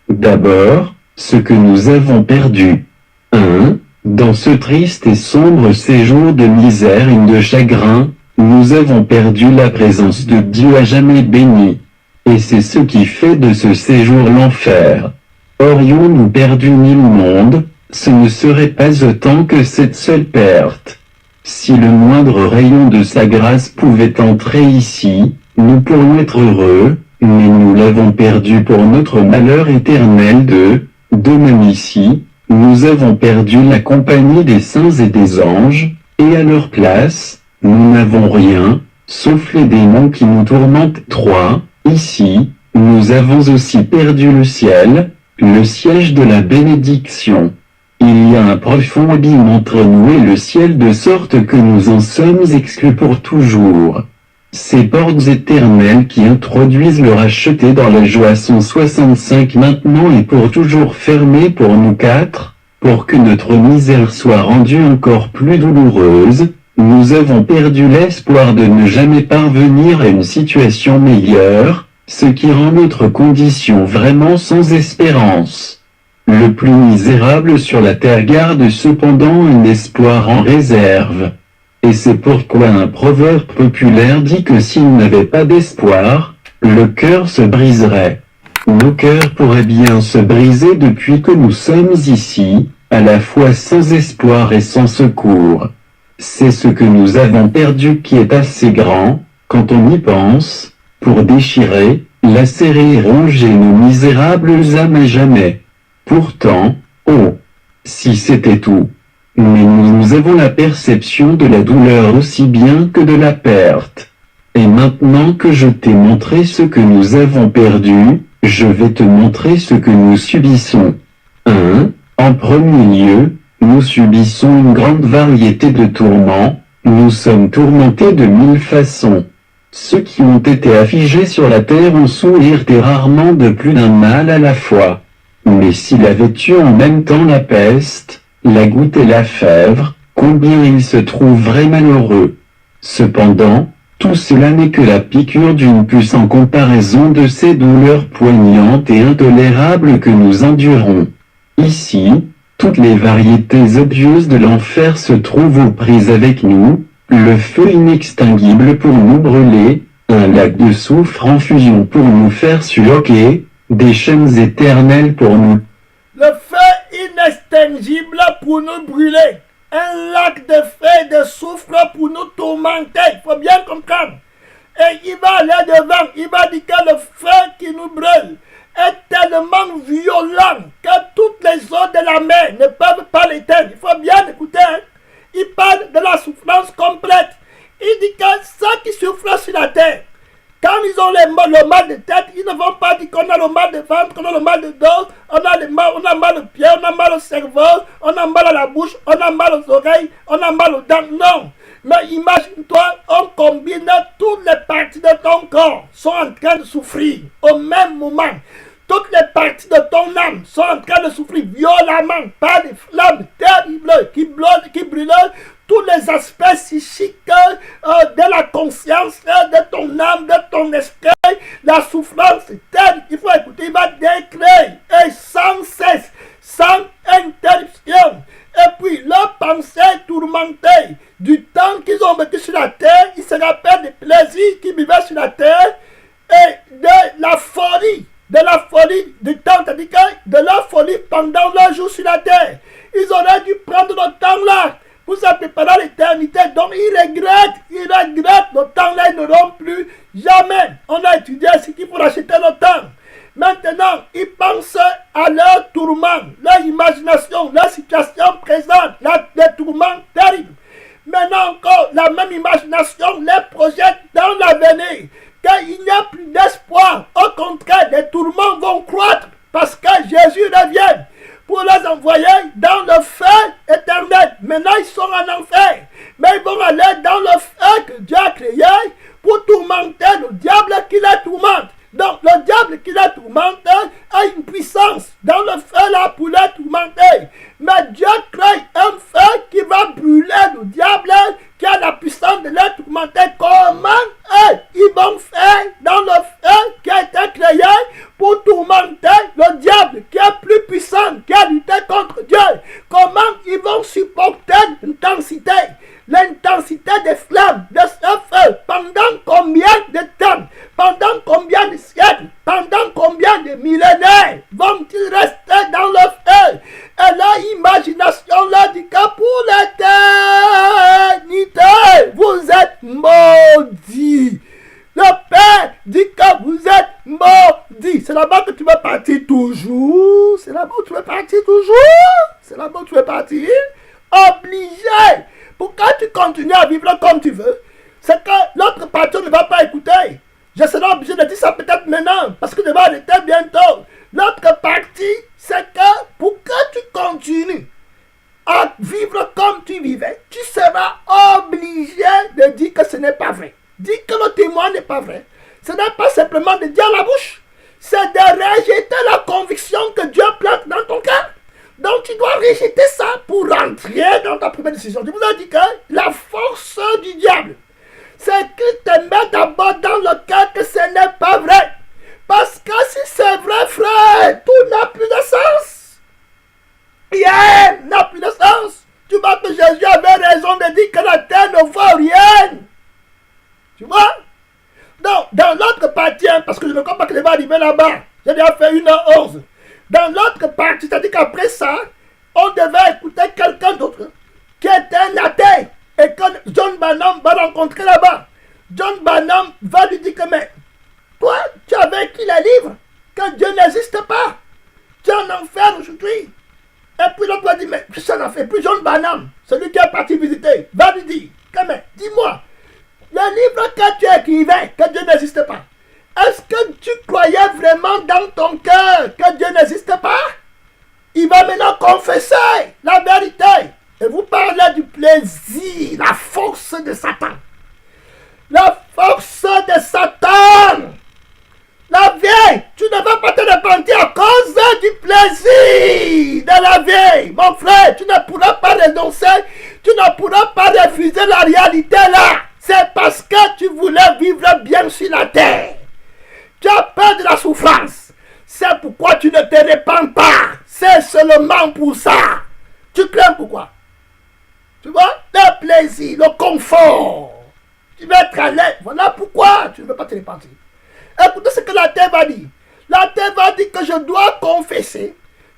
D'abord, ce que nous avons perdu. 1. Dans ce triste et sombre séjour de misère et de chagrin, nous avons perdu la présence de Dieu à jamais béni. Et c'est ce qui fait de ce séjour l'enfer. Aurions-nous perdu 1000 mondes, ce ne serait pas autant que cette seule perte. Si le moindre rayon de sa grâce pouvait entrer ici, nous pourrions être heureux, mais nous l'avons perdu pour notre malheur éternel de même ici, nous avons perdu la compagnie des saints et des anges, et à leur place, nous n'avons rien, sauf les démons qui nous tourmentent. 3. Ici, nous avons aussi perdu le ciel, le siège de la bénédiction. Il y a un profond abîme entre nous et le ciel de sorte que nous en sommes exclus pour toujours. Ces portes éternelles qui introduisent le racheté dans la joie sont 65 maintenant et pour toujours fermées pour nous 4, pour que notre misère soit rendue encore plus douloureuse. Nous avons perdu l'espoir de ne jamais parvenir à une situation meilleure, ce qui rend notre condition vraiment sans espérance. Le plus misérable sur la terre garde cependant un espoir en réserve. Et c'est pourquoi un proverbe populaire dit que s'il n'avait pas d'espoir, le cœur se briserait. Nos cœurs pourraient bien se briser depuis que nous sommes ici, à la fois sans espoir et sans secours. C'est ce que nous avons perdu qui est assez grand, quand on y pense, pour déchirer, lacérer et ronger nos misérables âmes à jamais. Pourtant, oh, si c'était tout. Mais nous avons la perception de la douleur aussi bien que de la perte. Et maintenant que je t'ai montré ce que nous avons perdu, je vais te montrer ce que nous subissons. 1. En premier lieu, nous subissons une grande variété de tourments, nous sommes tourmentés de 1000 façons. Ceux qui ont été affligés sur la terre ont souffert rarement de plus d'un mal à la fois. Mais s'il avait eu en même temps la peste, la goutte et la fièvre, combien ils se trouveraient malheureux. Cependant, tout cela n'est que la piqûre d'une puce en comparaison de ces douleurs poignantes et intolérables que nous endurons. Ici, toutes les variétés odieuses de l'enfer se trouvent aux prises avec nous, le feu inextinguible pour nous brûler, un lac de soufre en fusion pour nous faire suffoquer, des chaînes éternelles pour nous. Le feu inextinguible pour nous brûler. Un lac de feu et de soufre pour nous tourmenter. Il faut bien comprendre. Et il va aller devant. Il va dire que le feu qui nous brûle est tellement violent que toutes les eaux de la mer ne peuvent pas l'éteindre. Il faut bien écouter. Il parle de la souffrance complète. Il dit que ceux qui souffrent sur la terre, quand ils ont le mal de tête, ils ne vont pas dire qu'on a le mal de ventre, qu'on a le mal de dos, on a mal au pied, on a mal au cerveau, on a mal à la bouche, on a mal aux oreilles, on a mal aux dents. Non. Mais imagine-toi, on combine toutes les parties de ton corps sont en train de souffrir au même moment. Toutes les parties de ton âme sont en train de souffrir violemment par des flammes terribles qui brûlent tous les aspects psychiques de la conscience, de ton âme, de ton esprit. La souffrance est telle qu'il faut écouter, il va décréter et sans cesse, sans interruption. Et puis leur pensée tourmentée du temps qu'ils ont vécu sur la terre, ils se rappellent des plaisirs qu'ils vivaient sur la terre et de la folie du temps, c'est-à-dire de la folie pendant leur jour sur la terre. Ils auraient dû prendre le temps là pour se préparer l'éternité. Donc ils regrettent le temps là, ils n'auront plus jamais. On a étudié ce qu'il faut racheter le temps. Maintenant, ils pensent à leur tourment, leur imagination, leur situation présente, les tourments terribles. Maintenant encore, la même imagination les projette dans l'avenir. Qu'il n'y a plus d'espoir. Au contraire, les tourments vont croître parce que Jésus revient pour les envoyer dans le feu éternel. Maintenant, ils sont en enfer. Mais ils vont aller dans le feu que Dieu a créé pour tourmenter le diable qui les tourmente. Donc, le diable qui les tourmente a une puissance dans le feu là pour les tourmenter. Mais Dieu crée un feu qui va brûler le diable qui a la puissance de les tourmenter. Comment ils vont faire dans le feu qui a été créé pour tourmenter le diable qui est plus puissant, qui a lutté contre Dieu? Comment ils vont supporter l'intensité des flammes de ce feu? Pendant combien de temps? Pendant combien de siècles? Pendant combien de millénaires vont-ils rester dans le feu? Et là, imaginez continuer à vivre comme tu veux, c'est que l'autre partie ne va pas écouter. Je serai obligé de dire ça peut-être maintenant, parce que je vais arrêter bientôt. L'autre partie, c'est que pour que tu continues à vivre comme tu vivais, tu seras obligé de dire que ce n'est pas vrai. Dire que le témoin n'est pas vrai. Ce n'est pas simplement de dire à la bouche, c'est de rejeter la conviction que Dieu plante dans ton cœur. Donc tu dois rejeter ça pour rentrer dans ta première décision. Je vous ai dit que la force du diable, c'est qu'il te met d'abord dans le cœur que ce n'est pas vrai. Parce que si c'est vrai, frère, tout n'a plus de sens. Rien n'a plus de sens. Tu vois que Jésus avait raison de dire que la terre ne vaut rien. Tu vois? Donc, dans l'autre partie, parce que je ne crois pas que je vais arriver là-bas, j'ai déjà fait 1h11. Dans l'autre partie, c'est-à-dire qu'après ça, on devait écouter quelqu'un d'autre qui était un athée et que John Branham va rencontrer là-bas. John Branham va lui dire que, mais toi, tu as écrit les livres, que Dieu n'existe pas. Tu es en enfer aujourd'hui. Et puis l'autre va dire, mais ça n'en fait plus. John Branham, celui qui est parti visiter, va lui dire, que, mais dis-moi, le livre que tu écrivais, que Dieu n'existe pas, est-ce que tu croyais vraiment dans ton cœur que Dieu n'existe pas? Il va maintenant confesser la vérité. Et vous parlez du plaisir, la force de Satan. La force de Satan. La vieille, tu ne vas pas te repentir à cause du plaisir de la vieille. Mon frère, tu ne pourras pas renoncer, tu ne pourras pas refuser la réalité là. C'est parce que tu voulais vivre bien sur la terre. Tu as peur de la souffrance. C'est pourquoi tu ne te répands pas. C'est seulement pour ça. Tu crains pourquoi? Tu vois? Le plaisir, le confort. Tu veux être à l'aise. Voilà pourquoi tu ne veux pas te repentir. Écoutez ce que la terre va dire. La terre va dire que je dois confesser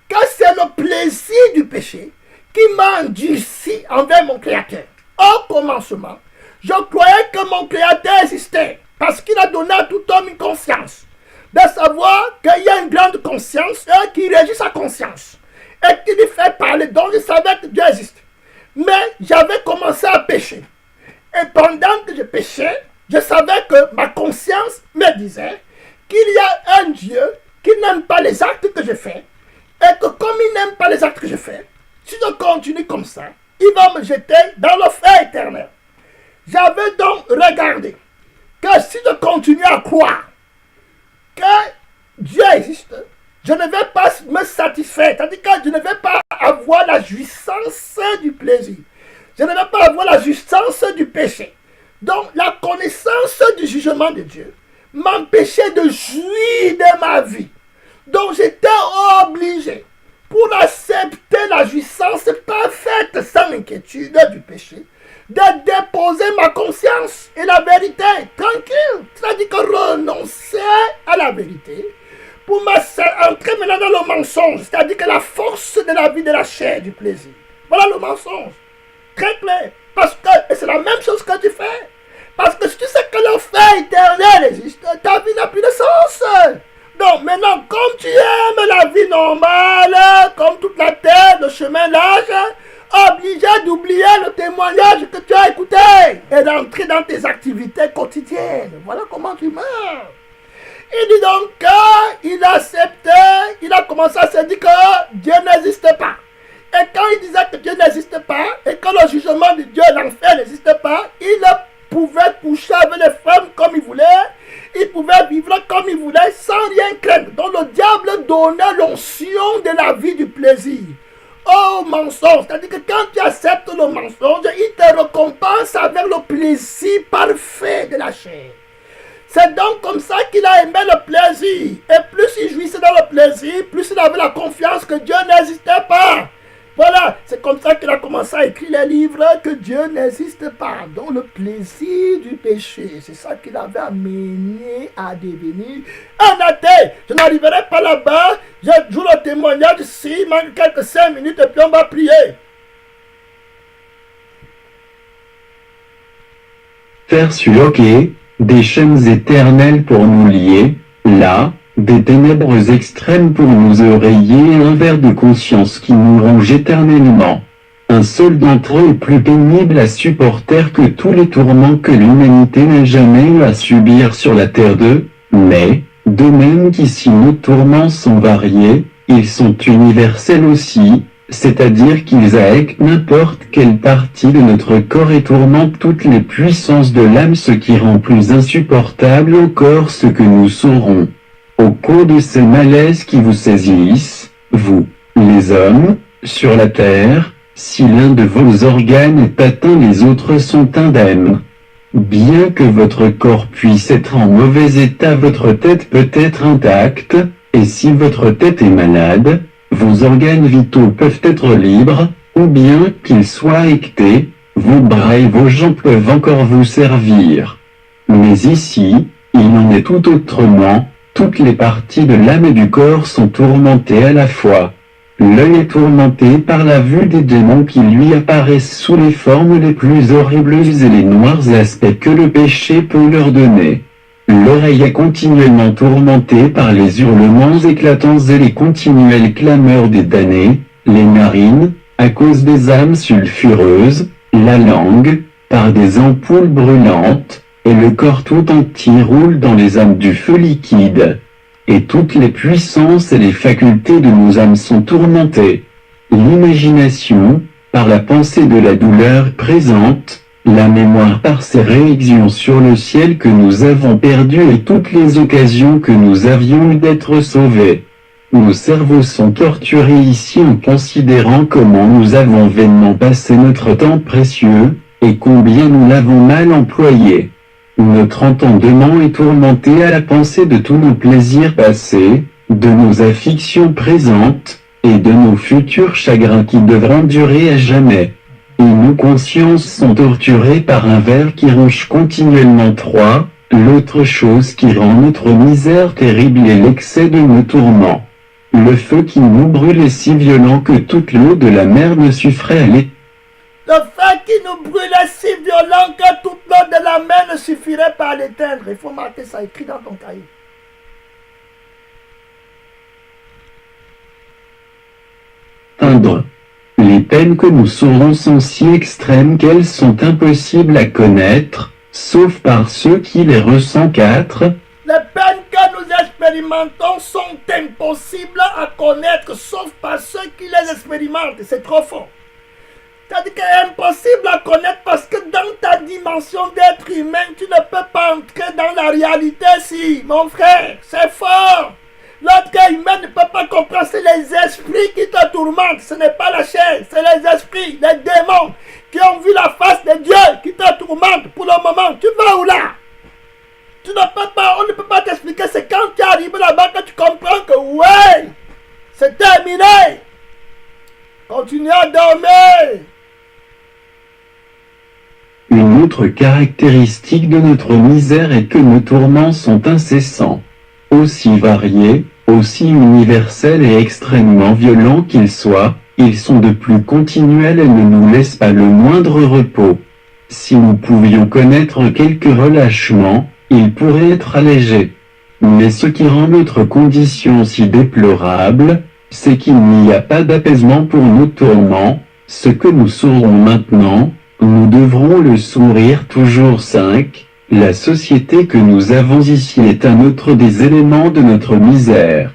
que c'est le plaisir du péché qui m'a endurci envers mon Créateur. Au commencement, je croyais que mon Créateur existait parce qu'il a donné à tout homme une conscience. De savoir qu'il y a une grande conscience qui régit sa conscience et qui lui fait parler. Donc je savais que Dieu existe. Mais j'avais commencé à pécher. Et pendant que je péchais, je savais que ma conscience me disait qu'il y a un Dieu qui n'aime pas les actes que je fais. Et que comme il n'aime pas les actes que je fais, si je continue comme ça, il va me jeter dans le feu éternel. J'avais donc regardé que si je continue à croire que Dieu existe, je ne vais pas me satisfaire. C'est-à-dire que je ne vais pas avoir la jouissance du plaisir. Je ne vais pas avoir la jouissance du péché. Donc la connaissance du jugement de Dieu m'empêchait de jouir de ma vie. Donc j'étais obligé, pour accepter la jouissance parfaite sans inquiétude du péché, de déposer ma conscience et la vérité tranquille. C'est-à-dire que renoncer à la vérité pour entrer maintenant dans le mensonge. C'est-à-dire que la force de la vie de la chair, du plaisir. Voilà le mensonge. Très clair. Parce que c'est la même chose que tu fais. Parce que si tu sais que le feu éternel existe, ta vie n'a plus de sens. Donc maintenant, comme tu aimes la vie normale, comme toute la terre, le chemin large, obligé d'oublier le témoignage que tu as écouté et d'entrer dans tes activités quotidiennes. Voilà comment tu meurs. Il dit donc qu'il a accepté, il a commencé à se dire que Dieu n'existe pas. Et quand il disait que Dieu n'existe pas et que le jugement de Dieu, l'enfer n'existe pas, il pouvait coucher avec les femmes comme il voulait, il pouvait vivre comme il voulait sans rien craindre. Donc le diable donnait l'onction de la vie du plaisir. Oh mensonge, c'est-à-dire que quand tu acceptes le mensonge, il te récompense avec le plaisir parfait de la chair. C'est donc comme ça qu'il a aimé le plaisir. Et plus il jouissait dans le plaisir, plus il avait la confiance que Dieu n'existait pas. Voilà, c'est comme ça qu'il a commencé à écrire les livres que Dieu n'existe pas. Donc le plaisir du péché, c'est ça qu'il avait amené à devenir un athée. Je n'arriverai pas là-bas, je joue le témoignage ici, il manque quelques 5 minutes et puis on va prier. Faire sulloquer des chaînes éternelles pour nous lier, là, des ténèbres extrêmes pour nous oreiller un verre de conscience qui nous ronge éternellement. Un seul d'entre eux est plus pénible à supporter que tous les tourments que l'humanité n'a jamais eu à subir sur la terre mais, de même qu'ici nos tourments sont variés, ils sont universels aussi, c'est-à-dire qu'ils affectent n'importe quelle partie de notre corps et tourmentent toutes les puissances de l'âme, ce qui rend plus insupportable encore ce que nous saurons. Au cours de ces malaises qui vous saisissent, vous, les hommes, sur la terre, si l'un de vos organes est atteint, les autres sont indemnes. Bien que votre corps puisse être en mauvais état, votre tête peut être intacte, et si votre tête est malade, vos organes vitaux peuvent être libres, ou bien qu'ils soient éctés, vos bras et vos jambes peuvent encore vous servir. Mais ici, il en est tout autrement, toutes les parties de l'âme et du corps sont tourmentées à la fois. L'œil est tourmenté par la vue des démons qui lui apparaissent sous les formes les plus horribles et les noirs aspects que le péché peut leur donner. L'oreille est continuellement tourmentée par les hurlements éclatants et les continuelles clameurs des damnés, les narines, à cause des âmes sulfureuses, la langue, par des ampoules brûlantes, et le corps tout entier roule dans les âmes du feu liquide. Et toutes les puissances et les facultés de nos âmes sont tourmentées. L'imagination, par la pensée de la douleur présente, la mémoire par ses réactions sur le ciel que nous avons perdu et toutes les occasions que nous avions eues d'être sauvés. Nos cerveaux sont torturés ici en considérant comment nous avons vainement passé notre temps précieux, et combien nous l'avons mal employé. Notre entendement est tourmenté à la pensée de tous nos plaisirs passés, de nos afflictions présentes, et de nos futurs chagrins qui devront durer à jamais. Et nos consciences sont torturées par un ver qui ronge continuellement l'autre chose qui rend notre misère terrible est l'excès de nos tourments. Le feu qui nous brûle est si violent que toute l'eau de la mer ne suffirait à l'éteindre. Le feu qui nous brûle est si violent que toute l'eau de la mer ne suffirait pas à l'éteindre. Il faut marquer ça, écrit dans ton cahier. Les peines que nous saurons sont si extrêmes qu'elles sont impossibles à connaître, sauf par ceux qui les ressentent. Les peines que nous expérimentons sont impossibles à connaître, sauf par ceux qui les expérimentent. C'est trop fort. C'est-à-dire qu'elle est impossible à connaître parce que dans ta dimension d'être humain, tu ne peux pas entrer dans la réalité si, mon frère, c'est fort. L'autre humain ne peut pas comprendre, c'est les esprits qui te tourmentent, ce n'est pas la chair, c'est les esprits, les démons qui ont vu la face de Dieu qui te tourmentent pour le moment. Tu vas où là? Tu ne peux pas, on ne peut pas t'expliquer, c'est quand tu arrives là-bas que tu comprends que ouais, c'est terminé. Continue à dormir. Une autre caractéristique de notre misère est que nos tourments sont incessants. Aussi variés, aussi universels et extrêmement violents qu'ils soient, ils sont de plus continuels et ne nous laissent pas le moindre repos. Si nous pouvions connaître quelques relâchements, ils pourraient être allégés. Mais ce qui rend notre condition si déplorable, c'est qu'il n'y a pas d'apaisement pour nos tourments. Ce que nous saurons maintenant, nous devrons le sourire toujours. 5. La société que nous avons ici est un autre des éléments de notre misère.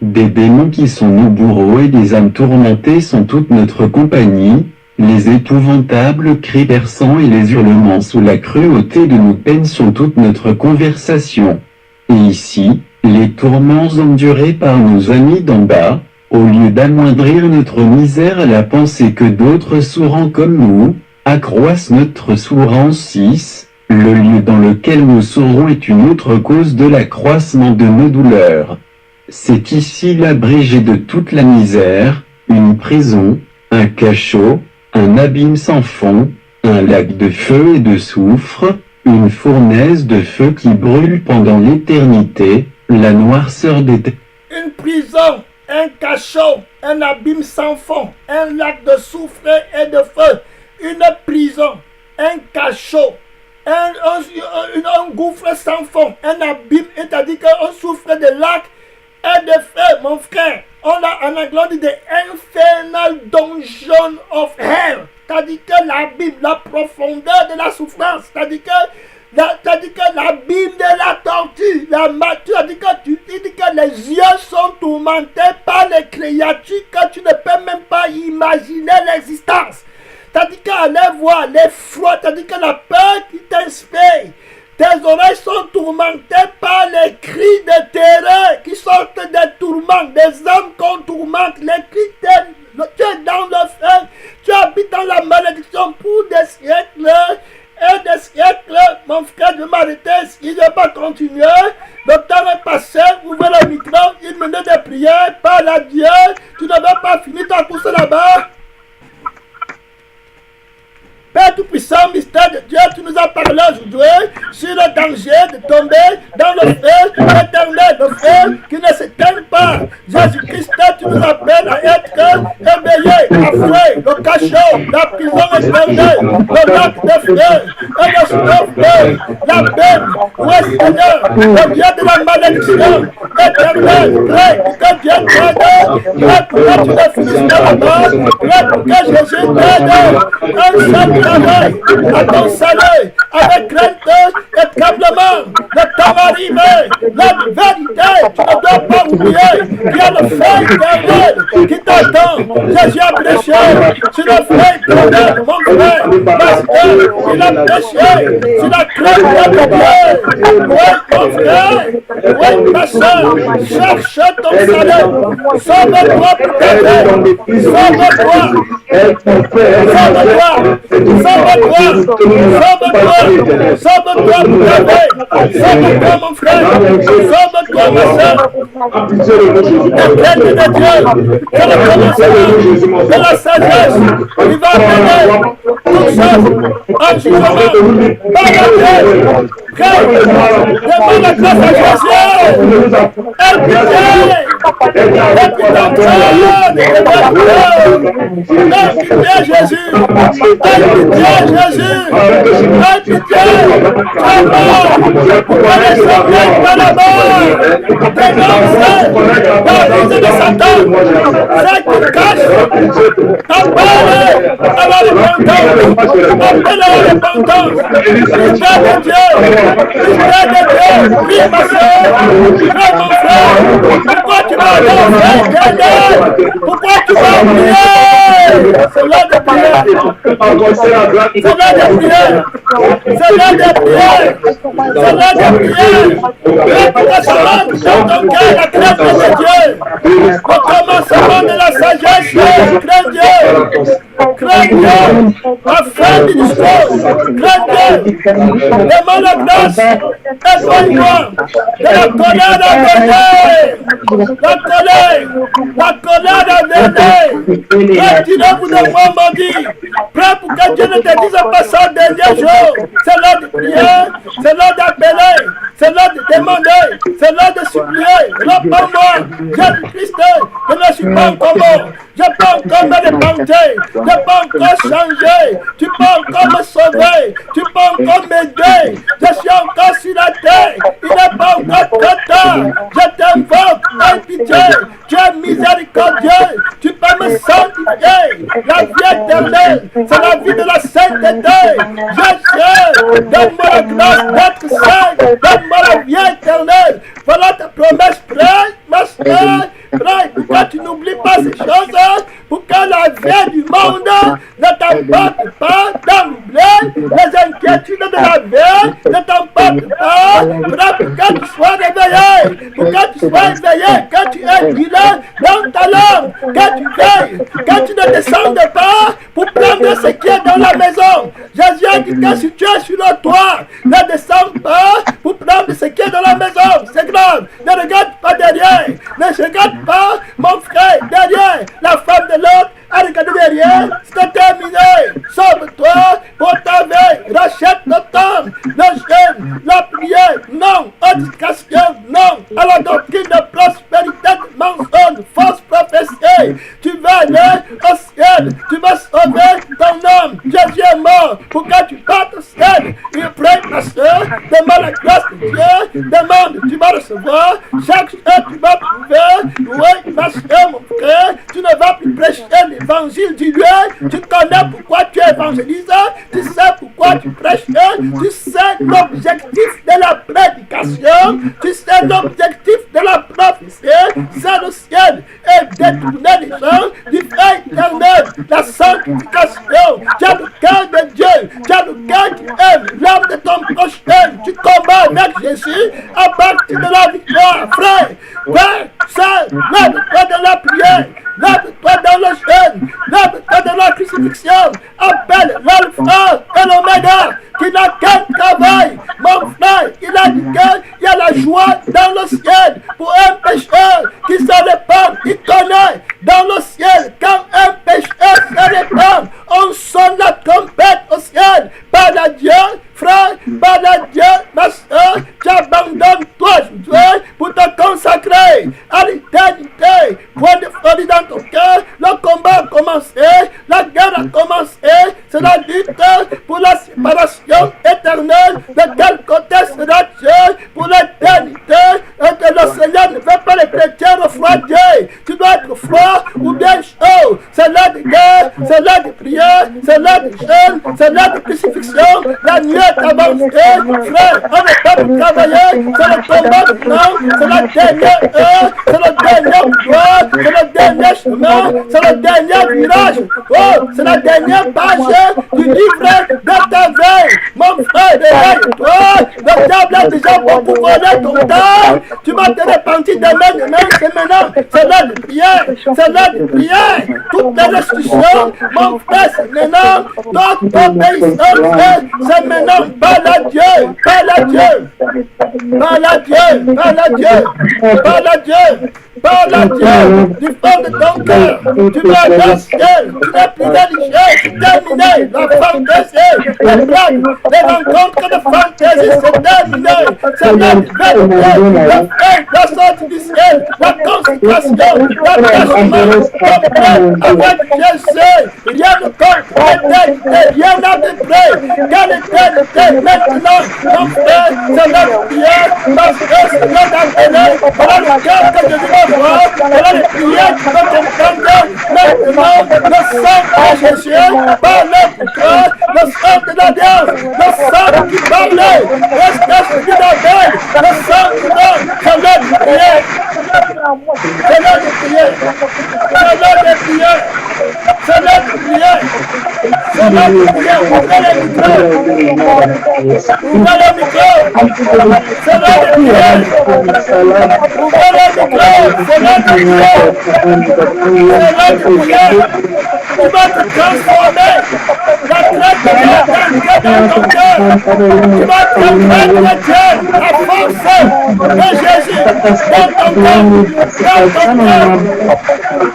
Des démons qui sont nos bourreaux et des âmes tourmentées sont toute notre compagnie, les épouvantables cris perçants et les hurlements sous la cruauté de nos peines sont toute notre conversation. Et ici, les tourments endurés par nos amis d'en bas, au lieu d'amoindrir notre misère à la pensée que d'autres sourants comme nous, accroissent notre souffrance. 6. Le lieu dans lequel nous saurons est une autre cause de l'accroissement de nos douleurs. C'est ici l'abrégé de toute la misère, une prison, un cachot, un abîme sans fond, un lac de feu et de soufre, une fournaise de feu qui brûle pendant l'éternité, la noirceur des ténèbres. Une prison, un cachot, un abîme sans fond, un lac de soufre et de feu, une prison, un cachot, un gouffre sans fond, un abîme, c'est-à-dire qu'un soufre de lac et de feu, mon frère. On a en anglais, on dit the infernal dungeon of hell. C'est-à-dire que l'abîme, la profondeur de la souffrance. C'est-à-dire que l'abîme de la torture, c'est-à-dire que tu dis que les yeux sont tourmentés par les créatures que tu ne peux même pas imaginer l'existence. C'est-à-dire qu'aller voir l'effroi, c'est-à-dire que la peur qui t'inspire. Tes oreilles sont tourmentées par les cris de terreur qui sortent des tourments, des hommes qu'on tourmente. Les cris tu es dans le feu, tu habites dans la malédiction pour des siècles et des siècles. Mon frère, je vais m'arrêter ici, je ne vais pas continuer. Le temps est passé, ouvrez le micro, une minute de prière, parle à Dieu. Tu ne vas pas finir ta course là-bas. Père Tout-Puissant, mystère de Dieu, tu nous as parlé aujourd'hui sur le danger de tomber dans le feu éternel, le feu qui ne s'éteint pas. Jésus-Christ, tu nous appelles à être éveillés, affreux, le cachot, la prison éternelle, le lac de feu, et le feu, la peine, oui Seigneur, le Dieu de la malédiction éternelle, prêt pour que Dieu t'aide, prêt pour que tu ne finisses pas là-bas, prêt pour que Jésus t'aide, un seul travail à ton salut, avec crainte et tremblement. Le temps arrive, la vérité, tu ne dois pas oublier qu'il y a le feu éternel qui t'attend. Jésus a prêché sur le feu éternel, mon frère, parce qu'il a prêché sur la crainte de Dieu. Oui, mon frère, oui, ma soeur, cherche ton salut, sauve-toi pour t'aider, sauve-toi, sauve-toi pour t'aider, sauve-toi mon frère, sauve-toi ma soeur. Le plainte de Dieu, c'est le commencement de la sagesse, il va amener toutes choses en jugement, par la terre, car demande la grâce à Jésus, aie pitié, aie pitié, Jésus, aie pitié, Jésus, aie pitié, pourquoi les gens viennent par là-bas, dénoncer la visée de Satan, c'est qu'il cache, appelle à la repentance, appelle à la repentance, l'histoire de Dieu, oui ma soeur, oui mon frère, pourquoi tu vas danser, pourquoi tu vas prier, c'est l'heure de prier, c'est l'heure de prier, c'est l'heure de prier, c'est l'heure de prier, et pour que ça rentre dans ton cœur la crainte de Dieu, au commencement de la sagesse, crains Dieu, afin du discours, crains Dieu, demande la grâce, éloigne-moi de la colère à venir, la colère à venir, retirez-vous de moi, maudit, prêt pour que Dieu ne te dise pas ça au dernier jour, c'est l'heure de prier, c'est l'heure d'appeler, c'est l'heure de demander, c'est l'heure de supplier, réponds-moi, Jésus-Christ, je ne suis pas encore mort, je peux encore me repentir, je peux encore changer, tu peux encore me sauver, tu peux encore m'aider, je suis encore sur la terre, il n'est pas encore trop tard, je t'invoque, aie pitié, tu es miséricordieux, tu peux me sanctifier, la vie éternelle, c'est la vie de la sainteté, Jésus, donne-moi la grâce d'être saint, donne-moi la vie éternelle, voilà ta promesse, prie, ma soeur, prie, pour que tu n'oublies pas ces choses, pour que la vie du monde ne t'emporte pas dans l'oubli, les inquiétudes de la vie ne t'emportent pas, pour que tu sois réveillé, pour que tu sois éveillé, que tu aies guidé dans ta langue, que tu veilles, que tu ne descendes pas pour prendre ce qui est dans la maison. Jésus a dit que si tu es sur le toit, ne descends pas pour prendre ce qui est dans la maison. C'est grave. Ne regarde pas derrière. Ne regarde pas mon frère derrière. La femme de l'autre a regardé derrière. C'est terminé. Sauve-toi pour ta vie. Rachète le temps, le jeûne, la prière. Non aux distractions. Non à la doctrine de prospérité, de mensonge, fausse prophétie. Tu vas aller au ciel. Tu vas sauver ton âme. Jésus est mort pour que tu partes au ciel. Il prie, ma soeur, demande la grâce de Dieu, demande, tu vas recevoir, chaque heure tu vas trouver, l'évangile du lieu, tu connais pourquoi tu évangélises, tu sais pourquoi tu prêches, tu sais l'objectif de la prédication, tu sais l'objectif de la prophétie, c'est le ciel et détourner les gens du fait éternel, la sanctification. Tu as le cœur de Dieu, tu as le cœur qui aime l'âme de ton prochain, tu combats avec Jésus à partir de la victoire, frère. Père, ça, lève-toi de la prière, lève-toi dans le jeûne, lève-toi de la crucifixion, appelle l'alpha et l'oméga, qui n'a qu'un travail. Mon frère, il a dit qu'il y a la joie dans le ciel pour un pécheur qui se répand. Il connaît dans le ciel quand un pécheur se répand, on sonne la trompette au ciel. Pas à Dieu, frère, pas à Dieu, ma soeur, tu abandonnes toi aujourd'hui pour te consacrer à l'éternité. Point de folie dans ton cœur, le combat a commencé, la guerre a commencé, c'est la lutte pour la séparation éternelle. De quel côté sera Dieu pour l'éternité? Et que le Seigneur ne veut pas les chrétiens refroidir. Tu dois être froid ou bien chaud. C'est l'heure de guerre, c'est l'heure de prière, c'est l'heure de jeûne, c'est l'heure de crucifixion. La nuit est avancée, frère, on n'est pas pour travailler, c'est le combat maintenant, c'est la dernière heure, c'est le dernier pouvoir, c'est le dernier chemin, c'est le dernier virage. Oh, c'est la dernière page du livre de ta veille. Mon frère, réveille-toi, le diable a déjà beaucoup volé ton temps. Tu vas te repentir demain, c'est maintenant, c'est l'heure de prière, c'est l'heure de prière. Toutes les restrictions, mon frère, c'est maintenant, toute obéissance, c'est maintenant, parle à Dieu, parle à Dieu, parle à Dieu, parle à Dieu, parle à Dieu. Parle à Dieu du fond de ton cœur. Tu vas dans le ciel. Tu n'es plus religieux. C'est terminé. La fantaisie, les blagues, les rencontres de fantaisie, c'est terminé. C'est la vérité. La sortie du ciel. La consécration. L'attachement. Avec Jésus. Rien ne compte. L'éternité. Rien n'a de près. Quelle éternité maintenant. Mon frère, c'est la prière. Parce que c'est l'ordre. Voilà le cœur que je veux. Voilà les prières qui vont comprendre maintenant le sang de Jésus par le cœur, le sang de l'alliance, le sang qui parlait, restez celui d'Abel, le sang qui donne, c'est l'heure de prière, c'est l'heure de prière, c'est l'heure de prière, c'est l'heure de prière, c'est l'heure de prière, ouvrez les micros, ouvrez les micros, c'est l'heure de prière, ouvrez les micros. C'est là que tu es. C'est là que tu es. Tu vas te transformer. La traite de Dieu dans ton cœur. Tu vas transmettre Dieu, la force de Jésus dans ton cœur. Dans ton cœur.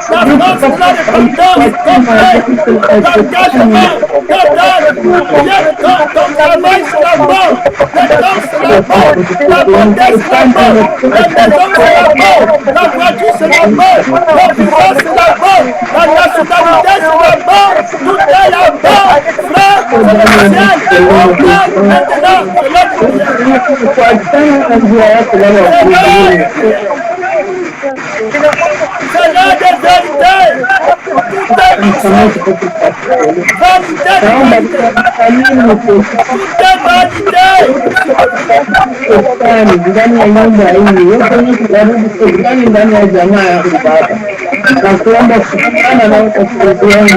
La force de la dépendance, ton frère, l'engagement, ton travail sur la mort, le temps sur la mort, la bonté sur la mort, la maison sur la mort, la voiture c'est la mort, la puissance c'est la mort, la nationalité c'est la mort, tout est la mort, frère, c'est le ciel, on parle maintenant, c'est l'heure de vérité, tout est vanité, tout est vanité. Ndani ya nyumba hii yote ni kujaribu ndani ya jamaa ya baba na kuomba kushirikiana na washirikiani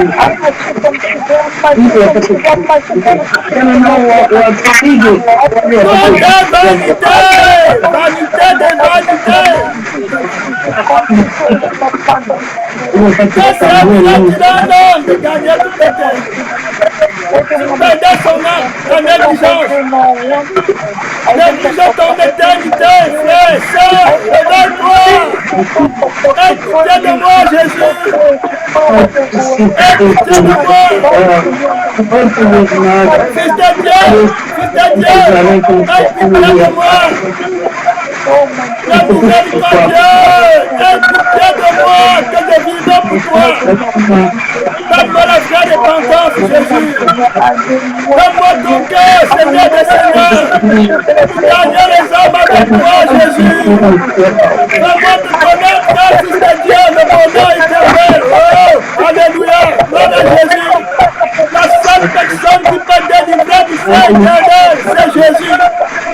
ili wapate nao wapige vanité de vanité. C'est ça qui a tiré de gagner tout le temps. Perdez son âme, ta négligence. Négligez ton éternité, frère, sœur, réveille-toi. Écoutez de moi, Jésus. Écoutez de moi. Fils de Dieu, écoutez de moi. La miséricordieux, écoutez de moi, que je vive pour toi. Donne-moi la vraie repentance, Jésus. Donne-moi ton cœur, Seigneur des Seigneurs. Gagnez les âmes avec toi, Jésus. Donne-moi de connaître, Fils de Dieu, le bonheur éternel. Oh, alléluia. éternel, c'est Jésus.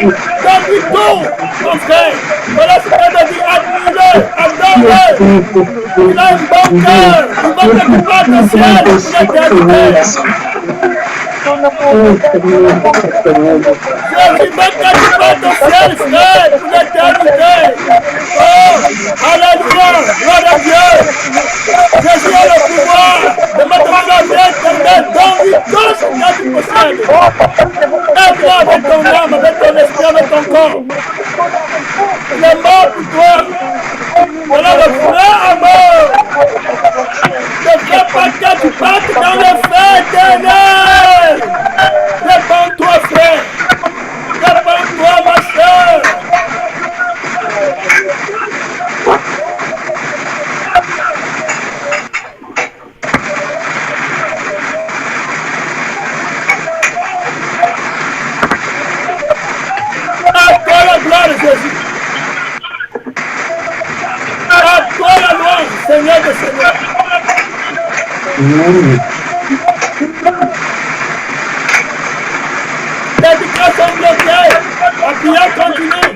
Donne-lui tout, mon frère. Voilà ce qu'elle m'a dit, admire-le, adore-le. Il a un bon cœur, il va te couper au ciel pour l'éternité. Jésus va te couper au ciel, frère, pour l'éternité. Oh, alléluia, gloire à Dieu. Jésus a le pouvoir de mettre la vie éternelle dans lui, tout ce que tu possèdes. Aide-moi avec ton âme, avec ton esprit, avec ton corps. Il est mort pour toi. Voilà le vrai amour. Ne fais pas que tu partes dans le feu éternel. Réponds-toi, frère. Réponds-toi, ma soeur. Gloire de Jésus. À toi la gloire, Seigneur de Seigneur. L'éducation bloquée, la prière continue.